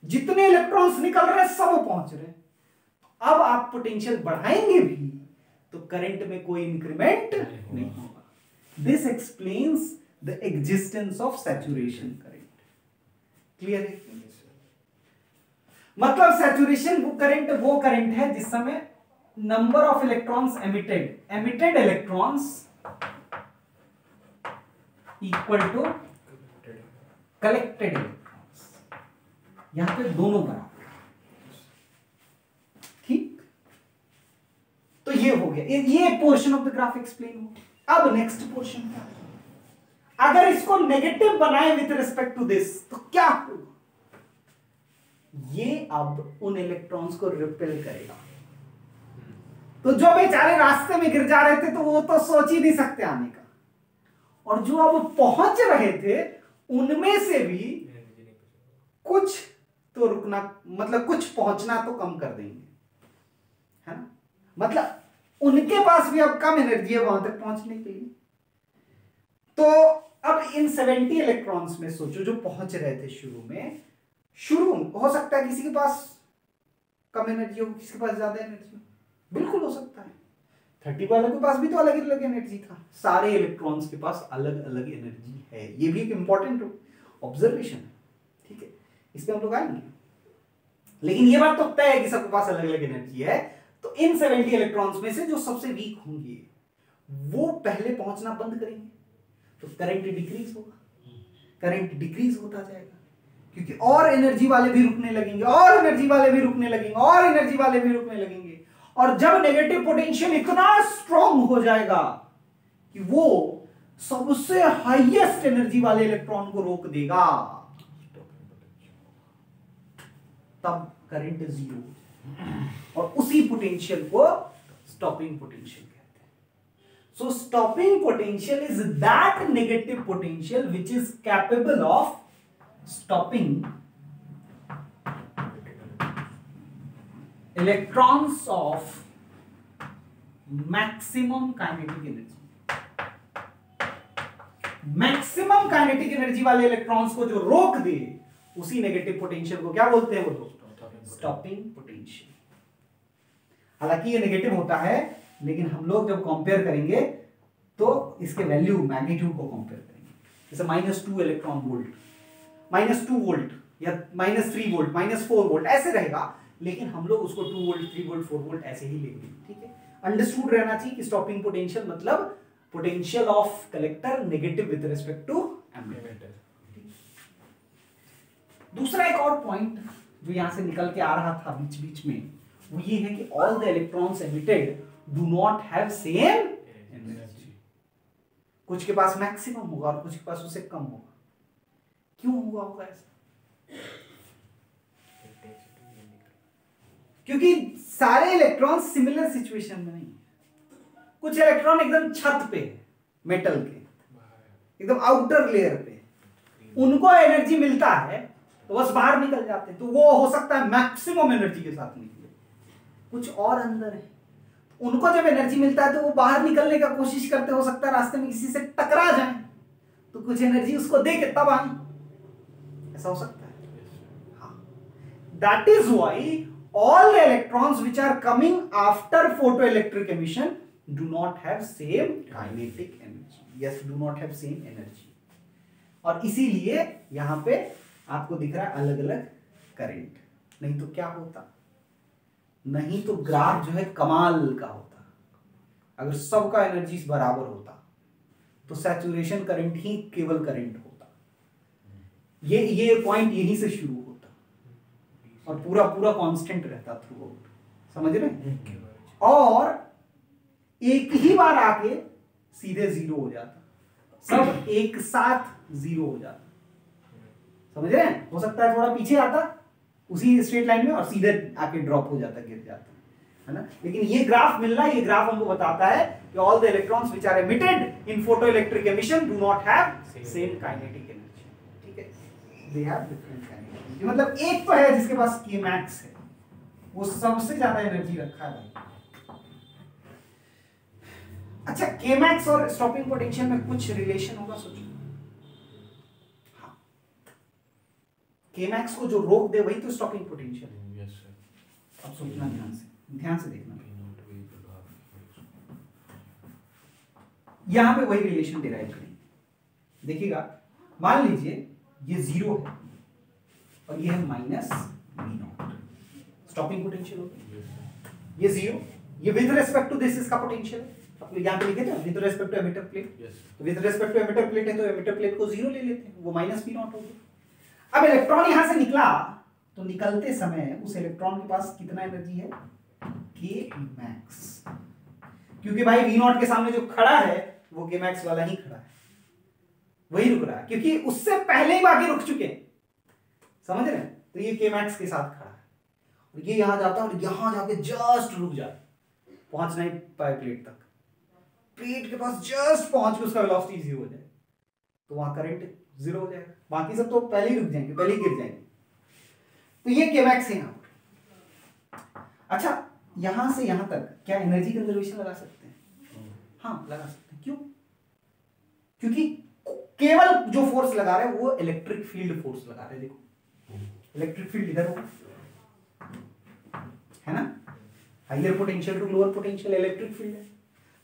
Speaker 1: जितने इलेक्ट्रॉन्स निकल रहे हैं सब पहुंच रहे हैं। अब आप पोटेंशियल बढ़ाएंगे भी तो करंट में कोई इंक्रीमेंट नहीं होगा। This explains the existence of saturation current. Clear है? मतलब सैचुरेशन करंट वो करंट है जिस समय number of electrons emitted electrons equal to collected electrons, यहां पे दोनों बराबर। ठीक, तो ये हो गया, ये portion of the graph explain हो। अब नेक्स्ट पोर्शन क्या है, अगर इसको नेगेटिव बनाए विथ रिस्पेक्ट टू दिस तो क्या होगा, ये अब उन इलेक्ट्रॉन्स को रिपेल करेगा। तो जो बेचारे रास्ते में गिर जा रहे थे तो वो तो सोच ही नहीं सकते आने का, और जो अब पहुंच रहे थे उनमें से भी कुछ तो रुकना, मतलब कुछ पहुंचना तो कम कर देंगे, है ना। मतलब उनके पास भी अब कम एनर्जी है वहां तक पहुंचने के लिए। तो अब इन 70 इलेक्ट्रॉन्स में सोचो जो पहुंच रहे थे शुरू हो सकता है किसी के पास कम एनर्जी हो, किसी के पास ज्यादा एनर्जी हो, बिल्कुल हो सकता है। 30 वालों के पास भी तो अलग अलग एनर्जी था, सारे इलेक्ट्रॉन्स के पास अलग अलग एनर्जी है। ये भी एक इंपॉर्टेंट ऑब्जर्वेशन है, ठीक है, इस पे हम लोग आएंगे। लेकिन ये बात तो तय है कि सबके पास अलग अलग एनर्जी है। तो इन 70 इलेक्ट्रॉन्स में से जो सबसे वीक होंगे वो पहले पहुंचना बंद करेंगे, तो करंट डिक्रीज होगा, करंट डिक्रीज होता जाएगा, क्योंकि और एनर्जी वाले भी रुकने लगेंगे, और एनर्जी वाले भी रुकने लगेंगे, और एनर्जी वाले भी रुकने लगेंगे। और जब नेगेटिव पोटेंशियल इतना स्ट्रांग हो जाएगा कि वो सबसे हाईएस्ट एनर्जी वाले इलेक्ट्रॉन को रोक देगा, तब करंट जीरो, और उसी पोटेंशियल को स्टॉपिंग पोटेंशियल कहते हैं। So stopping potential is that negative potential which is capable of stopping electrons of maximum kinetic energy. Maximum kinetic energy वाले इलेक्ट्रॉन्स को जो रोक दे उसी नेगेटिव पोटेंशियल को क्या बोलते हैं, वो लोग स्टॉपिंग पोटेंशियल। हालांकि ये नेगेटिव होता है, लेकिन हम लोग जब कंपेयर करेंगे तो इसके वैल्यू मैग्नीट्यूड को कंपेयर करेंगे। जैसे -2 इलेक्ट्रॉन वोल्ट, -2 वोल्ट या -3 वोल्ट, -4 वोल्ट ऐसे रहेगा, लेकिन हम लोग उसको 2 वोल्ट, 3 वोल्ट, 4 वोल्ट ऐसे ही लेंगे। ठीक है, अंडरस्टूड रहना चाहिए कि स्टॉपिंग पोटेंशियल मतलब potential of collector negative with respect to emitter. दूसरा एक और पॉइंट जो यहां से निकल के आ रहा था बीच बीच में, वो ये है कि all the electrons emitted do not have same energy. कुछ के पास मैक्सिमम होगा और कुछ के पास उससे कम होगा। क्यों हुआ होगा ऐसा? क्योंकि सारे इलेक्ट्रॉन सिमिलर सिचुएशन में नहीं। कुछ इलेक्ट्रॉन एकदम छत पे, मेटल के एकदम आउटर लेयर पे, उनको एनर्जी मिलता है, तो बस बाहर निकल जाते हैं। तो वो हो सकता है मैक्सिमम एनर्जी के साथ निकले, कुछ और अंदर है, उनको जब एनर्जी मिलता है तो वो बाहर निकलने का कोशिश करते, हो सकता है रास्ते में किसी से टकरा जाए तो कुछ एनर्जी उसको दे के तब आए, ऐसा हो सकता है। हाँ, that is why all the electrons which are coming after photoelectric emission do not have same kinetic energy. Yes, do not have same energy. और इसीलिए यहां पे आपको दिख रहा है अलग अलग करंट। नहीं तो क्या होता, नहीं तो ग्राफ जो है कमाल का होता। अगर सबका एनर्जी बराबर होता तो सैचुरेशन करंट ही केवल करंट होता। ये पॉइंट यहीं से शुरू होता और पूरा पूरा कांस्टेंट रहता थ्रू आउट, समझ रहे? और एक ही बार आके सीधे जीरो हो जाता, सब एक साथ जीरो हो जाता, समझ रहे हैं? हो सकता है थोड़ा पीछे आता उसी स्ट्रेट लाइन में और सीधे आके ड्रॉप हो जाता, गिर जाता, है ना? लेकिन ये ग्राफ मिलना, ये ग्राफ हमको बताता है कि all the electrons which are emitted in photoelectric emission do not have same kinetic energy. ठीक है, दे हैव डिफरेंट काइनेटिक। मतलब एक तो है जिसके पास K max है, वो सबसे ज्यादा एनर्जी रखा है भाई। अच्छा, K max और स्टॉपिंग पोटेंशियल में कुछ रिलेशन होगा, सोचो। हाँ, K max को जो रोक दे वही तो स्टॉपिंग पोटेंशियल है। Yes sir. अब सोचना ध्यान से देखना, यहां पे वही रिलेशन डिराइव करेंगे। देखिएगा, मान लीजिए ये जीरो है और ये है minus we naught, stopping potential होगी। ये जीरो, ये विद रिस्पेक्ट टू दिस इसका पोटेंशियल है, आपको यहां पे लिखे थे with respect to emitter plate. तो with respect to emitter plate है तो एमिटर प्लेट को जीरो ले लेते हैं, वो माइनस वी नॉट हो गया। अब इलेक्ट्रॉन यहां से निकला तो निकलते समय उस इलेक्ट्रॉन के पास कितना एनर्जी है? K max, क्योंकि भाई वी नॉट के सामने जो खड़ा है वो K max वाला ही खड़ा है, वही रुक रहा है, क्योंकि उससे पहले ही बाकी रुक चुके हैं, समझ रहे हैं? तो ये K max के साथ खड़ा है और ये यहां जाता है और यहां जाके जस्ट रुक जाए, पहुंच नहीं पाए प्लेट तक, प्लेट के पास जस्ट पहुंच के उसका वेलोसिटी जीरो हो जाए तो वहां करंट जीरो हो जाएगा, बाकी सब तो पहले ही रुक जाएंगे, पहले ही गिर जाएंगे। तो ये K max है यहां पर। अच्छा, यहां से यहां तक क्या एनर्जी कंजर्वेशन लगा सकते हैं? हाँ, लगा सकते हैं। क्यों? क्योंकि केवल जो फोर्स लगा रहे हैं वो इलेक्ट्रिक फील्ड फोर्स लगा रहे हैं। देखो, इलेक्ट्रिक फील्ड इधर होगा, है ना? Higher potential to lower potential electric field है,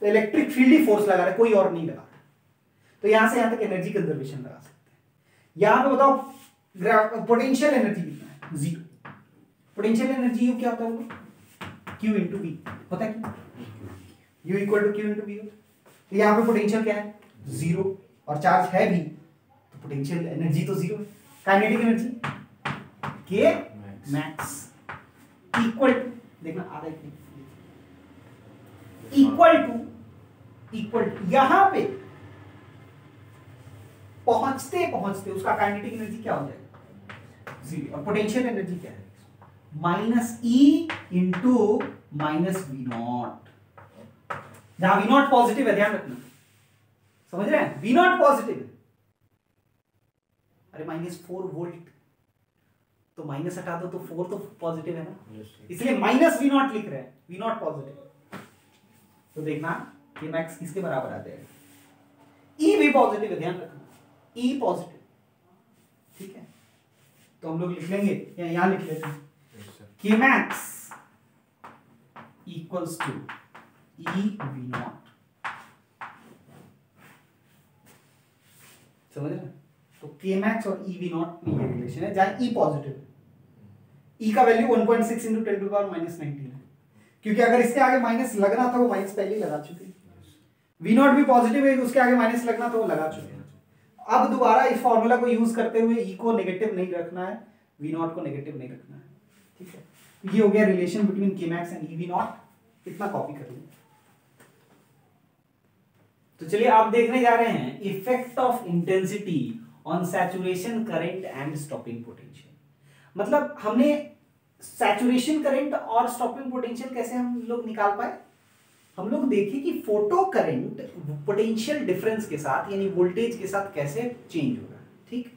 Speaker 1: तो इलेक्ट्रिक फील्ड ही फोर्स लगा रहा है, कोई और नहीं लगा रहा। तो यहां से यहां तक एनर्जी कंजर्वेशन लगा सकते हैं। यहां पे बताओ पोटेंशियल एनर्जी कितना है? जीरो। पोटेंशियल एनर्जी यू क्या होता है? Q इंटू वी होता है क्या? U equal to Q into V होता है। तो यहाँ पे पोटेंशियल क्या है? जीरो, और चार्ज है भी तो पोटेंशियल एनर्जी तो जीरो है। Kinetic energy K max equal to, देखना आधा इक्वल टू यहां पे पहुंचते पहुंचते उसका काइनेटिक एनर्जी क्या हो जाएगा? जीरो। और पोटेंशियल एनर्जी क्या है? Minus E into minus we naught, जहां वी नॉट पॉजिटिव है, ध्यान रखना, समझ रहे हैं? वी नॉट पॉजिटिव है, अरे -4 वोल्ट, तो माइनस हटा दो तो 4 तो पॉजिटिव है ना, इसलिए माइनस वी नॉट लिख रहे हैं, वी नॉट पॉजिटिव। तो देखना K max किसके बराबर आ जाएगा? E भी पॉजिटिव है, ध्यान रखना, E पॉजिटिव, ठीक है? तो हम लोग लिख लेंगे, यहां लिख लेते हैं, K max equals to E V naught, समझ रहे हैं? तो K max और E V naught में ये रिलेशन है, जहां E पॉजिटिव है, E का value 1.6 into 10 to the power -19 है, क्योंकि अगर इसके आगे माइनस लगना था वो माइनस पहले ही लगा चुके हैं। V naught भी पॉजिटिव है, उसके आगे माइनस लगना था वो लगा चुके हैं। अब दोबारा इस फॉर्मूला को यूज करते हुए E को नेगेटिव नहीं रखना है, V naught को नेगेटिव नहीं रखना है, ठीक है? ये हो गया relation between K max and E V naught, इतना कॉपी कर लें। तो चलिए आप देखने जा रहे हैं effect of intensity on saturation current and stopping potential. मतलब हमने सैचुरेशन करंट और स्टॉपिंग पोटेंशियल कैसे हम लोग निकाल पाए? हम लोग देखे कि फोटो करंट पोटेंशियल डिफरेंस के साथ यानी वोल्टेज के साथ कैसे चेंज हो रहा है, ठीक?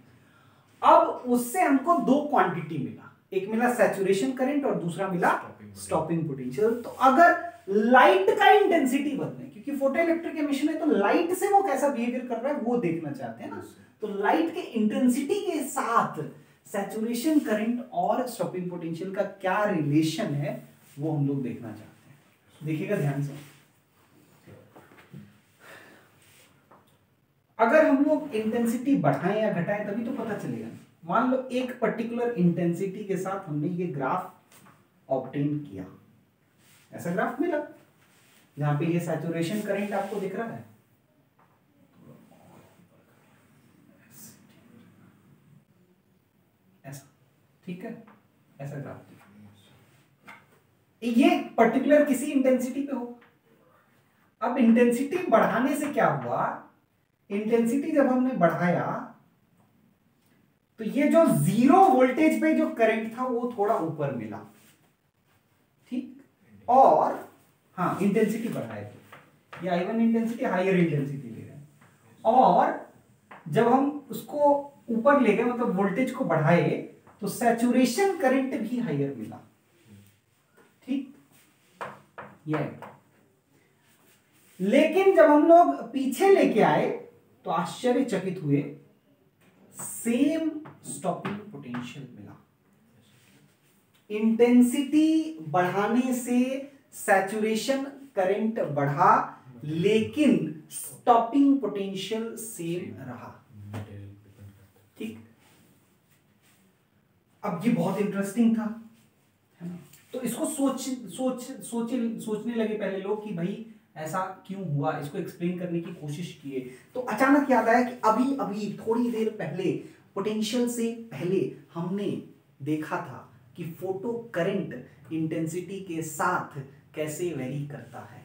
Speaker 1: अब उससे हमको दो क्वांटिटी मिला, एक मिला सैचुरेशन करंट और दूसरा मिला स्टॉपिंग पोटेंशियल। तो अगर लाइट का इंटेंसिटी बदले, क्योंकि फोटो इलेक्ट्रिक एमिशन है तो लाइट से वो कैसा बिहेवियर कर रहा है वो देखना चाहते हैं ना, तो लाइट के इंटेंसिटी के साथ सैचुरेशन करंट और स्टॉपिंग पोटेंशियल का क्या रिलेशन है वो हम लोग देखना चाहते हैं। देखिएगा ध्यान से, अगर हम लोग इंटेंसिटी बढ़ाएं या घटाएं तभी तो पता चलेगा। मान लो एक पर्टिकुलर इंटेंसिटी के साथ हमने ये ग्राफ ऑब्टेन किया, ऐसा ग्राफ मिला जहां पे ये सैचुरेशन करंट आपको दिख रहा है, ऐसा, ठीक है, ऐसा ग्राफ ये पर्टिकुलर किसी इंटेंसिटी पे हो। अब इंटेंसिटी बढ़ाने से क्या हुआ, इंटेंसिटी जब हमने बढ़ाया तो ये जो 0 वोल्टेज पे जो करंट था वो थोड़ा ऊपर मिला, ठीक, और हाँ इंटेंसिटी बढ़ाए थे, ये I1 इंटेंसिटी हायर इंटेंसिटी ले रहे हैं, और जब हम उसको ऊपर ले गए मतलब वोल्टेज को बढ़ाए तो सैचुरेशन करंट भी हायर मिला, ठीक, ये। लेकिन जब हम लोग पीछे लेके आए तो आश्चर्यचकित हुए, सेम स्टॉपिंग पोटेंशियल मिला। इंटेंसिटी बढ़ाने से सैचुरेशन करंट बढ़ा लेकिन स्टॉपिंग पोटेंशियल सेम रहा, ठीक। अब ये बहुत इंटरेस्टिंग था, है ना? तो इसको सोचने लगे पहले लोग कि भाई ऐसा क्यों हुआ, इसको एक्सप्लेन करने की कोशिश किए। तो अचानक याद आया कि अभी अभी थोड़ी देर पहले, पोटेंशियल से पहले हमने देखा था कि फोटो करंट इंटेंसिटी के साथ कैसे वेरी करता है,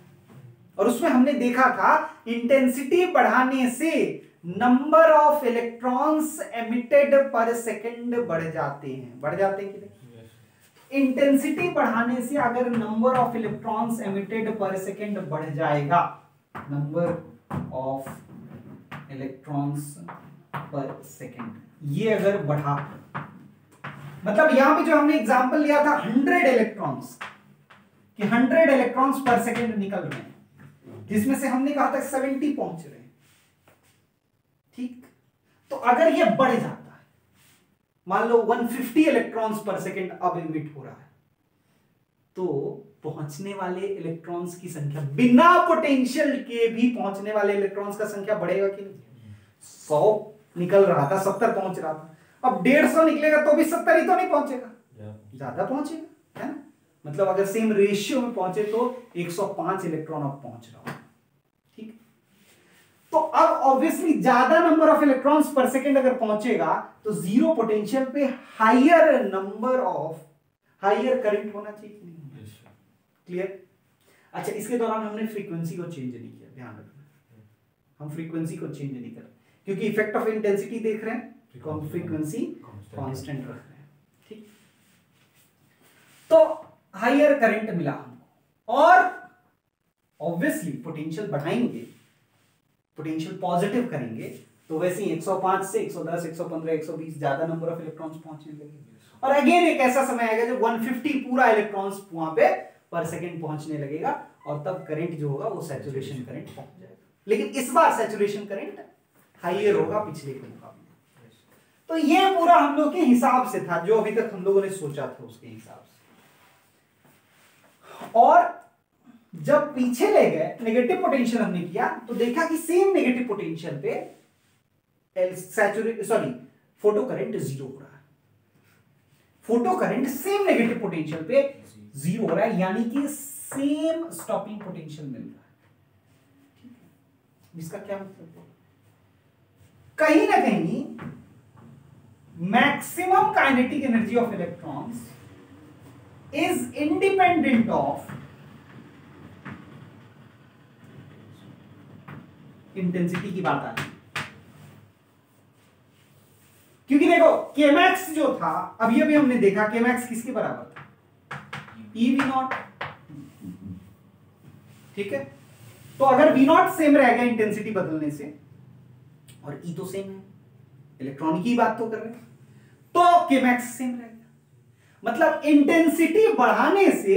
Speaker 1: और उसमें हमने देखा था इंटेंसिटी बढ़ाने से नंबर ऑफ इलेक्ट्रॉन्स एमिटेड पर सेकंड बढ़ जाते हैं, बढ़ जाते हैं कि नहीं? इंटेंसिटी बढ़ाने से अगर नंबर ऑफ इलेक्ट्रॉन्स एमिटेड पर सेकंड बढ़ जाएगा, number of electrons per second ये अगर बढ़ा, मतलब यहां पे जो हमने एग्जांपल लिया था 100 इलेक्ट्रॉन्स कि 100 इलेक्ट्रॉन्स पर सेकंड निकल रहे हैं, जिसमें से हमने कहा था 70 पहुंच रहे हैं, ठीक। तो अगर ये बढ़ जाता है, मान लो 150 इलेक्ट्रॉन्स पर सेकंड अब इमिट हो रहा है, तो पहुंचने वाले इलेक्ट्रॉन्स की संख्या, बिना पोटेंशियल के भी पहुंचने वाले इलेक्ट्रॉन्स का संख्या बढ़ेगा कि नहीं? 100 निकल रहा था, 70 पहुंच रहा था, अब 150 निकलेगा तो भी 70 ही तो नहीं पहुंचेगा, ज्यादा पहुंचेगा, है ना? मतलब अगर सेम रेशियो में पहुंचे तो 105 इलेक्ट्रॉन अब पहुंच रहा हो, ठीक। तो अब ऑब्वियसली ज्यादा number of electrons per second अगर पहुंचेगा तो जीरो पोटेंशियल पे higher number of, higher current होना चाहिए कि नहीं? क्लियर? अच्छा, इसके दौरान हमने फ्रीक्वेंसी को चेंज नहीं किया, ध्यान रखना, हम फ्रीक्वेंसी को चेंज नहीं कर, क्योंकि इफेक्ट ऑफ इंटेंसिटी देख रहे हैं, फ्रीक्वेंसी कांस्टेंट रख रहे हैं, ठीक। तो हायर करंट मिला हमको, और ऑब्वियसली पोटेंशियल बढ़ाएंगे, पोटेंशियल पॉजिटिव करेंगे तो वैसे ही 105 से 110, 115, 120 ज्यादा नंबर ऑफ इलेक्ट्रॉन्स पहुंचने लगेंगे, और अगेन एक ऐसा समय आएगा जब 150 पूरा इलेक्ट्रॉन्स वहां पे पर सेकंड पहुंचने लगेगा, और तब करंट जो होगा वो सैचुरेशन करंट पहुंच जाएगा। लेकिन इस बार सैचुरेशन करंट हायर होगा पिछले के मुकाबले। तो ये पूरा हम लोग के हिसाब से था, जो अभी तक हम लोगों ने सोचा था उसके हिसाब से। और जब पीछे ले गए, नेगेटिव पोटेंशियल हमने किया तो देखा कि सेम नेगेटिव पोटेंशियल पे फोटो करंट जीरो हो रहा है, photo current same negative potential पे जीरो हो रहा है, यानी कि सेम स्टॉपिंग पोटेंशियल मिल रहा है। इसका क्या मतलब है? कहीं ना कहीं maximum kinetic energy of electrons is independent of intensity की बात आ रही, क्योंकि देखो केमैक्स जो था अभी अभी हमने देखा, केमैक्स किसके बराबर था? ई वी नॉट, ठीक है। तो अगर वी नॉट सेम रहेगा इंटेंसिटी बदलने से, और ई तो सेम है, इलेक्ट्रॉन की बात तो कर रहे हैं, तो केमैक्स सेम रहेगा। मतलब इंटेंसिटी बढ़ाने से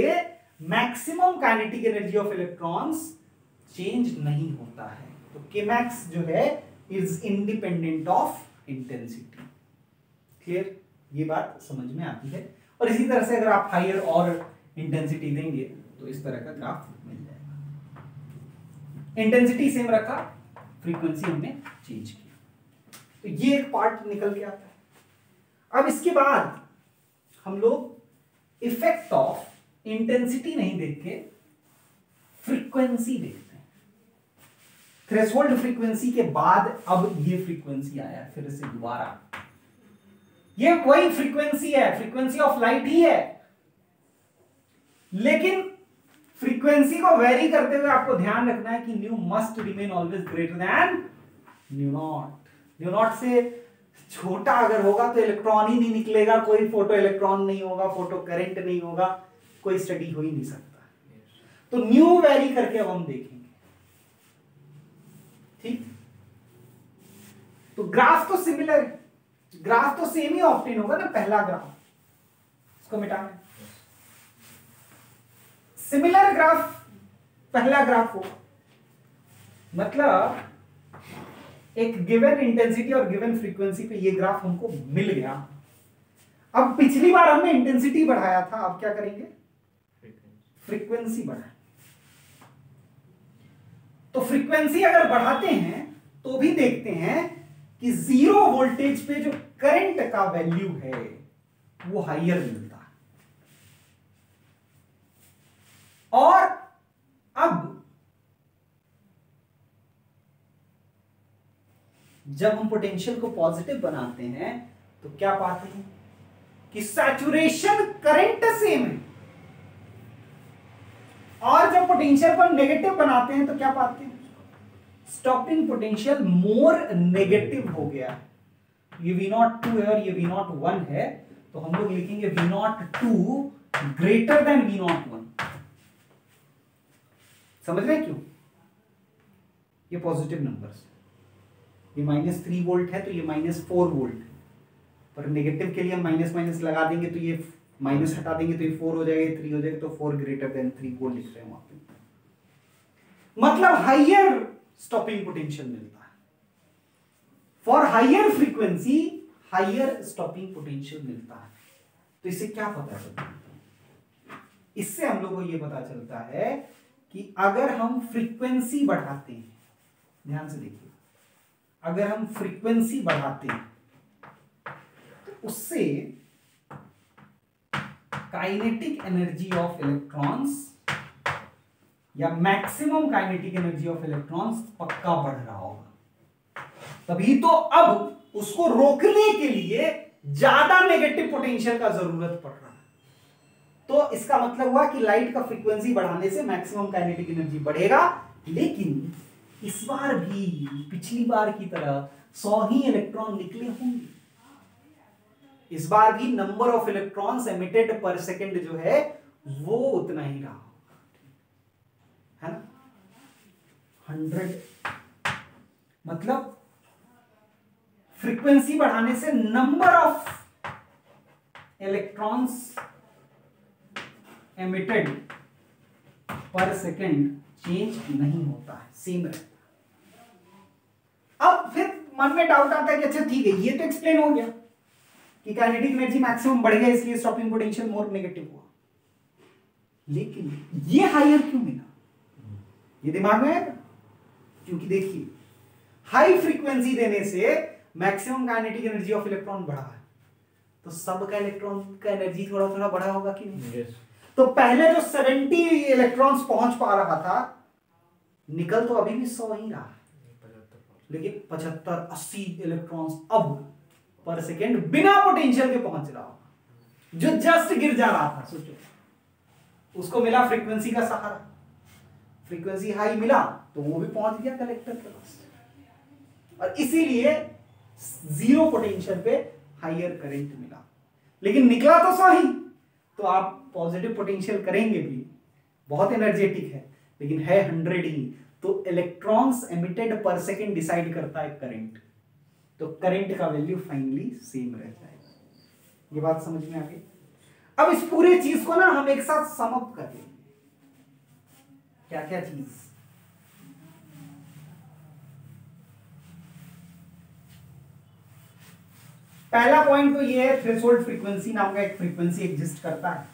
Speaker 1: maximum kinetic energy of electrons change नहीं होता है। तो केमैक्स जो है is independent of intensity. Clear? ये बात समझ में आती है। और इसी तरह से अगर आप हायर और इंटेंसिटी देंगे तो इस तरह का ग्राफ मिल जाएगा। इंटेंसिटी सेम रखा, फ्रीक्वेंसी हमने चेंज किया, तो ये एक पार्ट निकल के आता है। अब इसके बाद हम लोग इफेक्ट ऑफ इंटेंसिटी नहीं देख के फ्रीक्वेंसी देखते हैं। थ्रेशोल्ड फ्रीक्वेंसी के बाद अब ये फ्रीक्वेंसी आया फिर से दोबारा, ये वही फ्रीक्वेंसी है, फ्रीक्वेंसी ऑफ लाइट ही है, लेकिन फ्रीक्वेंसी को वेरी करते हुए आपको ध्यान रखना है कि new must remain always greater than new not. New naught से छोटा अगर होगा तो इलेक्ट्रॉन ही नहीं निकलेगा, कोई फोटो इलेक्ट्रॉन नहीं होगा, फोटो करंट नहीं होगा, कोई स्टडी हो ही नहीं सकता। तो न्यू वेरी करके अब हम देखेंगे। ठीक, तो ग्राफ तो सिमिलर है, ग्राफ तो सेम ही ऑब्टेन होगा ना। पहला ग्राफ इसको मिटाना है, सिमिलर ग्राफ पहला ग्राफ होगा, मतलब एक गिवन इंटेंसिटी और गिवन फ्रीक्वेंसी पे ये ग्राफ हमको मिल गया। अब पिछली बार हमने इंटेंसिटी बढ़ाया था, अब क्या करेंगे? फ्रीक्वेंसी बढ़ाएं। तो फ्रीक्वेंसी अगर बढ़ाते हैं तो भी देखते हैं कि 0 वोल्टेज पे जो करंट का वैल्यू है वो हायर मिलता है। और अब जब हम पोटेंशियल को पॉजिटिव बनाते हैं तो क्या पाते हैं कि सैचुरेशन करंट सेम है, और जब पोटेंशियल को नेगेटिव बनाते हैं तो क्या पाते हैं? स्टॉपिंग पोटेंशियल मोर नेगेटिव हो गया। ये V02 है और ये V01 है, तो हम लोग लिखेंगे V02 ग्रेटर देन V01। समझ रहे हैं क्यों? ये पॉजिटिव नंबर्स, ये -3 वोल्ट है तो ये -4 वोल्ट, पर नेगेटिव के लिए हम माइनस माइनस लगा देंगे तो ये माइनस हटा देंगे तो ये 4 हो जाएगा, 3 हो जाएगा, तो 4 ग्रेटर देन 3 वोल्ट लिख रहे हैं वहां पे। मतलब हाइयर स्टॉपिंग पोटेंशियल मिलता है। For higher frequency higher stopping potential मिलता है। तो इससे क्या पता चलता है? इससे हम लोग को यह पता चलता है कि अगर हम फ्रीक्वेंसी बढ़ाते हैं, ध्यान से देखिए, अगर हम फ्रीक्वेंसी बढ़ाते हैं तो उससे काइनेटिक एनर्जी ऑफ इलेक्ट्रॉन्स या maximum kinetic energy of electrons पक्का बढ़ रहा होगा। तभी तो अब उसको रोकने के लिए ज्यादा नेगेटिव पोटेंशियल का जरूरत पड़ रहा है। तो इसका मतलब हुआ कि लाइट का फ्रीक्वेंसी बढ़ाने से मैक्सिमम काइनेटिक एनर्जी बढ़ेगा, लेकिन इस बार भी पिछली बार की तरह 100 ही इलेक्ट्रॉन निकले होंगे। इस बार भी number of electrons emitted per second जो है वो उतना ही रहा, है ना, 100। मतलब फ्रीक्वेंसी बढ़ाने से number of electrons emitted per second change नहीं होता है, सेम रहता है। अब फिर मन में डाउट आता है कि अच्छा ठीक है, ये तो एक्सप्लेन हो गया कि काइनेटिक एनर्जी मैक्सिमम बढ़ गया इसलिए स्टॉपिंग पोटेंशियल मोर नेगेटिव हुआ, लेकिन ये हायर क्यों मिला? ये दिमाग में आएगा, क्योंकि देखिए हाई फ्रीक्वेंसी देने से maximum kinetic energy of electron बढ़ा है, तो सब का इलेक्ट्रॉन का एनर्जी थोड़ा थोड़ा बढ़ा होगा कि नहीं? yes. तो पहले जो 70 इलेक्ट्रॉन्स पहुंच पा रहा था, निकल तो अभी भी 100 ही रहा, लेकिन 75-80 इलेक्ट्रॉन्स अब पर सेकेंड बिना पोटेंशियल के पहुंच रहा होगा, जो जस्ट गिर जा रहा था। सोचो, उसको मिला फ्रीक्वेंसी का सहारा, फ्रीक्वेंसी हाई मिला तो वो भी पहुंच गया कलेक्टर के पास, और इसीलिए 0 पोटेंशियल पे हायर करंट मिला। लेकिन निकला तो 100 ही, तो आप पॉजिटिव पोटेंशियल करेंगे भी, बहुत एनर्जेटिक है, लेकिन है 100 ही, तो electrons emitted per second decide करता है करंट, तो करंट का वैल्यू फाइनली सेम रह जाएगा। ये बात समझ में आ गई। अब इस पूरे चीज को ना हम एक साथ सम अप कर लेंगे। क्या क्या चीज? पहला पॉइंट तो ये है, थ्रेशोल्ड फ्रीक्वेंसी नाम का एक फ्रीक्वेंसी एग्जिस्ट करता है,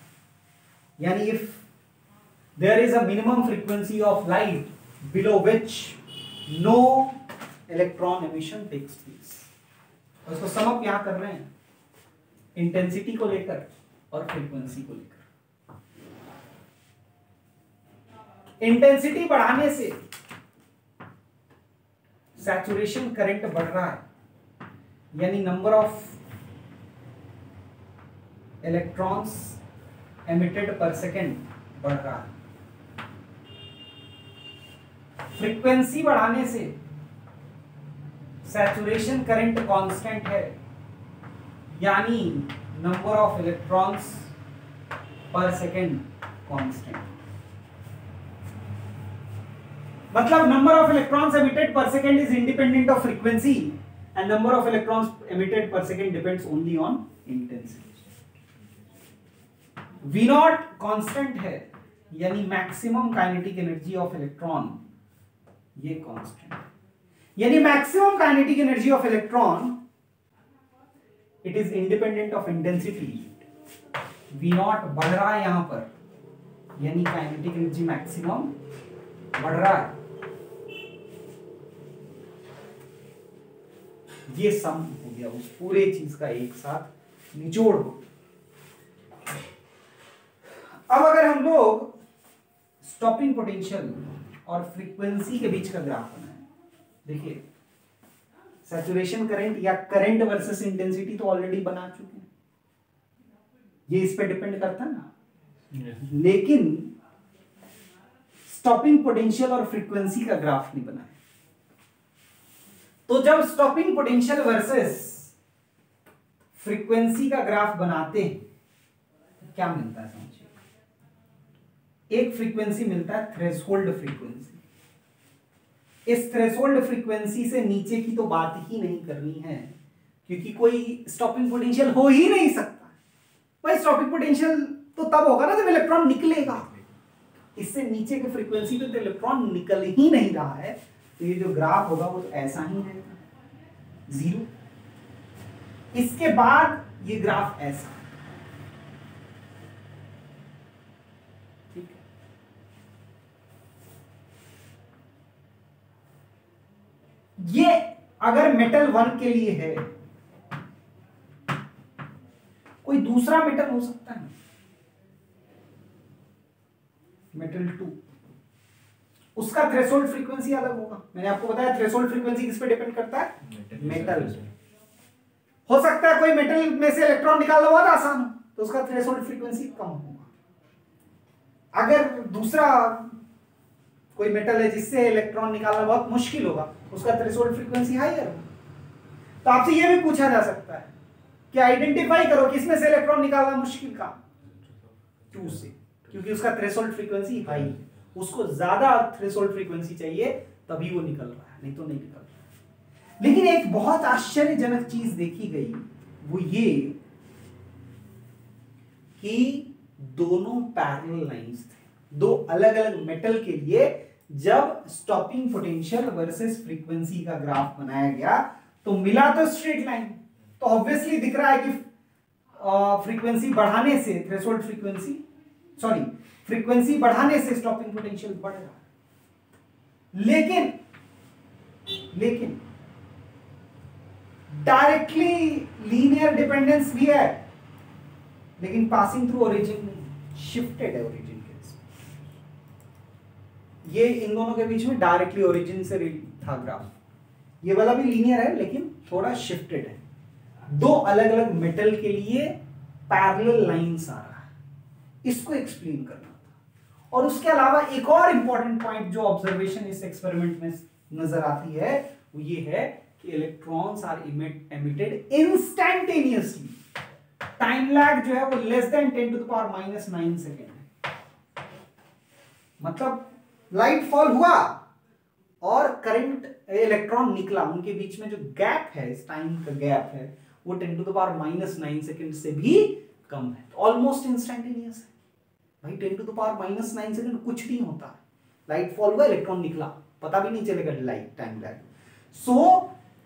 Speaker 1: यानी if there is a minimum frequency of light below which no electron emission takes place. उसको सम अप यहां कर रहे हैं इंटेंसिटी को लेकर और फ्रीक्वेंसी को लेकर। इंटेंसिटी बढ़ाने से सैचुरेशन करंट बढ़ रहा है, यानी number of electrons emitted per second बढ़ रहा है। फ्रीक्वेंसी बढ़ाने से सैचुरेशन करंट कांस्टेंट है, यानी number of electrons per second constant. मतलब number of electrons emitted per second is independent of frequency and number of electrons emitted per second depends only on intensity. V naught constant है, यानी maximum kinetic energy of electron, ये constant, यानी maximum kinetic energy of electron it is independent of intensity. V naught बढ़ रहा है यहां पर, यानी काइनेटिक एनर्जी मैक्सिमम बढ़ रहा है। ये सम हो गया उस पूरे चीज का, एक साथ निचोड़ हो। अब अगर हम लोग स्टॉपिंग पोटेंशियल और फ्रीक्वेंसी के बीच का ग्राफ बनाएं, देखिए सैचुरेशन करंट या करंट वर्सेस इंटेंसिटी तो ऑलरेडी बना चुके हैं, ये इस पे डिपेंड करता है ना। लेकिन स्टॉपिंग पोटेंशियल और फ्रीक्वेंसी का ग्राफ नहीं बनाया। तो जब स्टॉपिंग पोटेंशियल वर्सेस फ्रीक्वेंसी का ग्राफ बनाते हैं तो क्या मिलता है समझिए। एक फ्रीक्वेंसी मिलता है थ्रेशोल्ड फ्रीक्वेंसी। इस थ्रेशोल्ड फ्रीक्वेंसी से नीचे की तो बात ही नहीं करनी है, क्योंकि कोई स्टॉपिंग पोटेंशियल हो ही नहीं सकता। भाई स्टॉपिंग पोटेंशियल तो तब होगा ना जब इलेक्ट्रॉन निकलेगा। इससे नीचे की फ्रीक्वेंसी पे तो इलेक्ट्रॉन निकल ही नहीं रहा है, तो ये जो ग्राफ होगा वो तो ऐसा ही रहेगा, जीरो। इसके बाद ये ग्राफ ऐसा, ठीक है। ये अगर मेटल 1 के लिए है, कोई दूसरा मेटल हो सकता है, मेटल 2, उसका थ्रेशोल्ड फ्रीक्वेंसी अलग होगा। मैंने आपको बताया थ्रेशोल्ड फ्रीक्वेंसी किस पे डिपेंड करता है, मेटल। हो सकता है कोई मेटल में से इलेक्ट्रॉन निकालना बहुत आसान हो, तो उसका थ्रेशोल्ड फ्रीक्वेंसी कम होगा। अगर दूसरा कोई मेटल है जिससे इलेक्ट्रॉन निकालना बहुत मुश्किल होगा, उसका थ्रेशोल्ड फ्रीक्वेंसी हाईयर होगा। तो आपसे यह भी पूछा जा सकता है कि आइडेंटिफाई करो किसमें से इलेक्ट्रॉन निकालना मुश्किल का, 2 से, क्योंकि उसका थ्रेशोल्ड फ्रीक्वेंसी हाई है। उसको ज्यादा थ्रेशोल्ड फ्रीक्वेंसी चाहिए तभी वो निकल रहा है, नहीं तो नहीं निकल रहा है। लेकिन एक बहुत आश्चर्यजनक चीज देखी गई, वो ये कि दोनों पैरेलल लाइंस थे, दो अलग अलग मेटल के लिए। जब स्टॉपिंग पोटेंशियल वर्सेस फ्रीक्वेंसी का ग्राफ बनाया गया तो मिला तो स्ट्रेट लाइन, तो ऑब्वियसली दिख रहा है कि फ्रीक्वेंसी बढ़ाने से थ्रेशोल्ड फ्रीक्वेंसी बढ़ाने से स्टॉपिंग पोटेंशियल बढ़ रहा है। लेकिन डायरेक्टली लीनियर डिपेंडेंस भी है, लेकिन पासिंग थ्रू ओरिजिन नहीं, शिफ्टेड है ओरिजिन के। ये इन दोनों के बीच में डायरेक्टली ओरिजिन से था ग्राफ। ये वाला भी लीनियर है लेकिन थोड़ा शिफ्टेड है। दो अलग अलग मेटल के लिए पैरेलल लाइंस आ रहा है, इसको एक्सप्लेन करना था। और उसके अलावा एक और इंपॉर्टेंट पॉइंट जो ऑब्जर्वेशन इस एक्सपेरिमेंट में नजर आती है वो ये है कि electrons are emitted instantaneously. Time lag जो है वो लेस देन 10⁻⁹ सेकेंड है। मतलब लाइट फॉल हुआ और करंट इलेक्ट्रॉन निकला, उनके बीच में जो गैप है, इस टाइम का गैप है, वो 10⁻⁻9 सेकंड से भी कम है, तो ऑलमोस्ट इंस्टेंटेनियस है भाई। 10⁻⁹ सेकंड कुछ नहीं होता, लाइट फॉल हुआ, इलेक्ट्रॉन निकला, पता भी नहीं चलेगा लाइट टाइम लैग। सो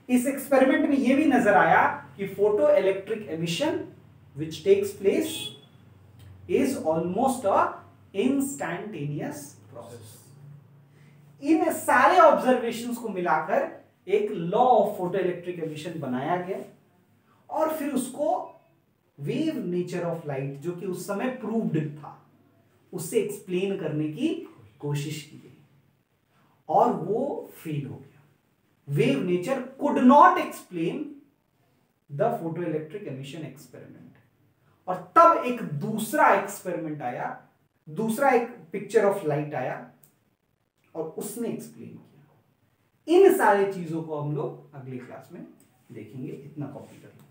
Speaker 1: इस एक्सपेरिमेंट में ये भी नजर आया कि photoelectric emission which takes place is almost a instantaneous process. इन सारे ऑब्जर्वेशंस को मिलाकर एक law of photoelectric emission बनाया गया और फिर उसको वेव नेचर ऑफ लाइट, जो कि उस समय प्रूव्ड था, उससे एक्सप्लेन करने की कोशिश की गई और वो फेल हो गया। Wave nature could not explain the photo electric emission experiment. और तब एक दूसरा एक्सपेरिमेंट आया, दूसरा एक पिक्चर ऑफ लाइट आया और उसने एक्सप्लेन किया। इन सारे चीजों को हम लोग अगली क्लास में देखेंगे। इतना कॉपी करेंगे।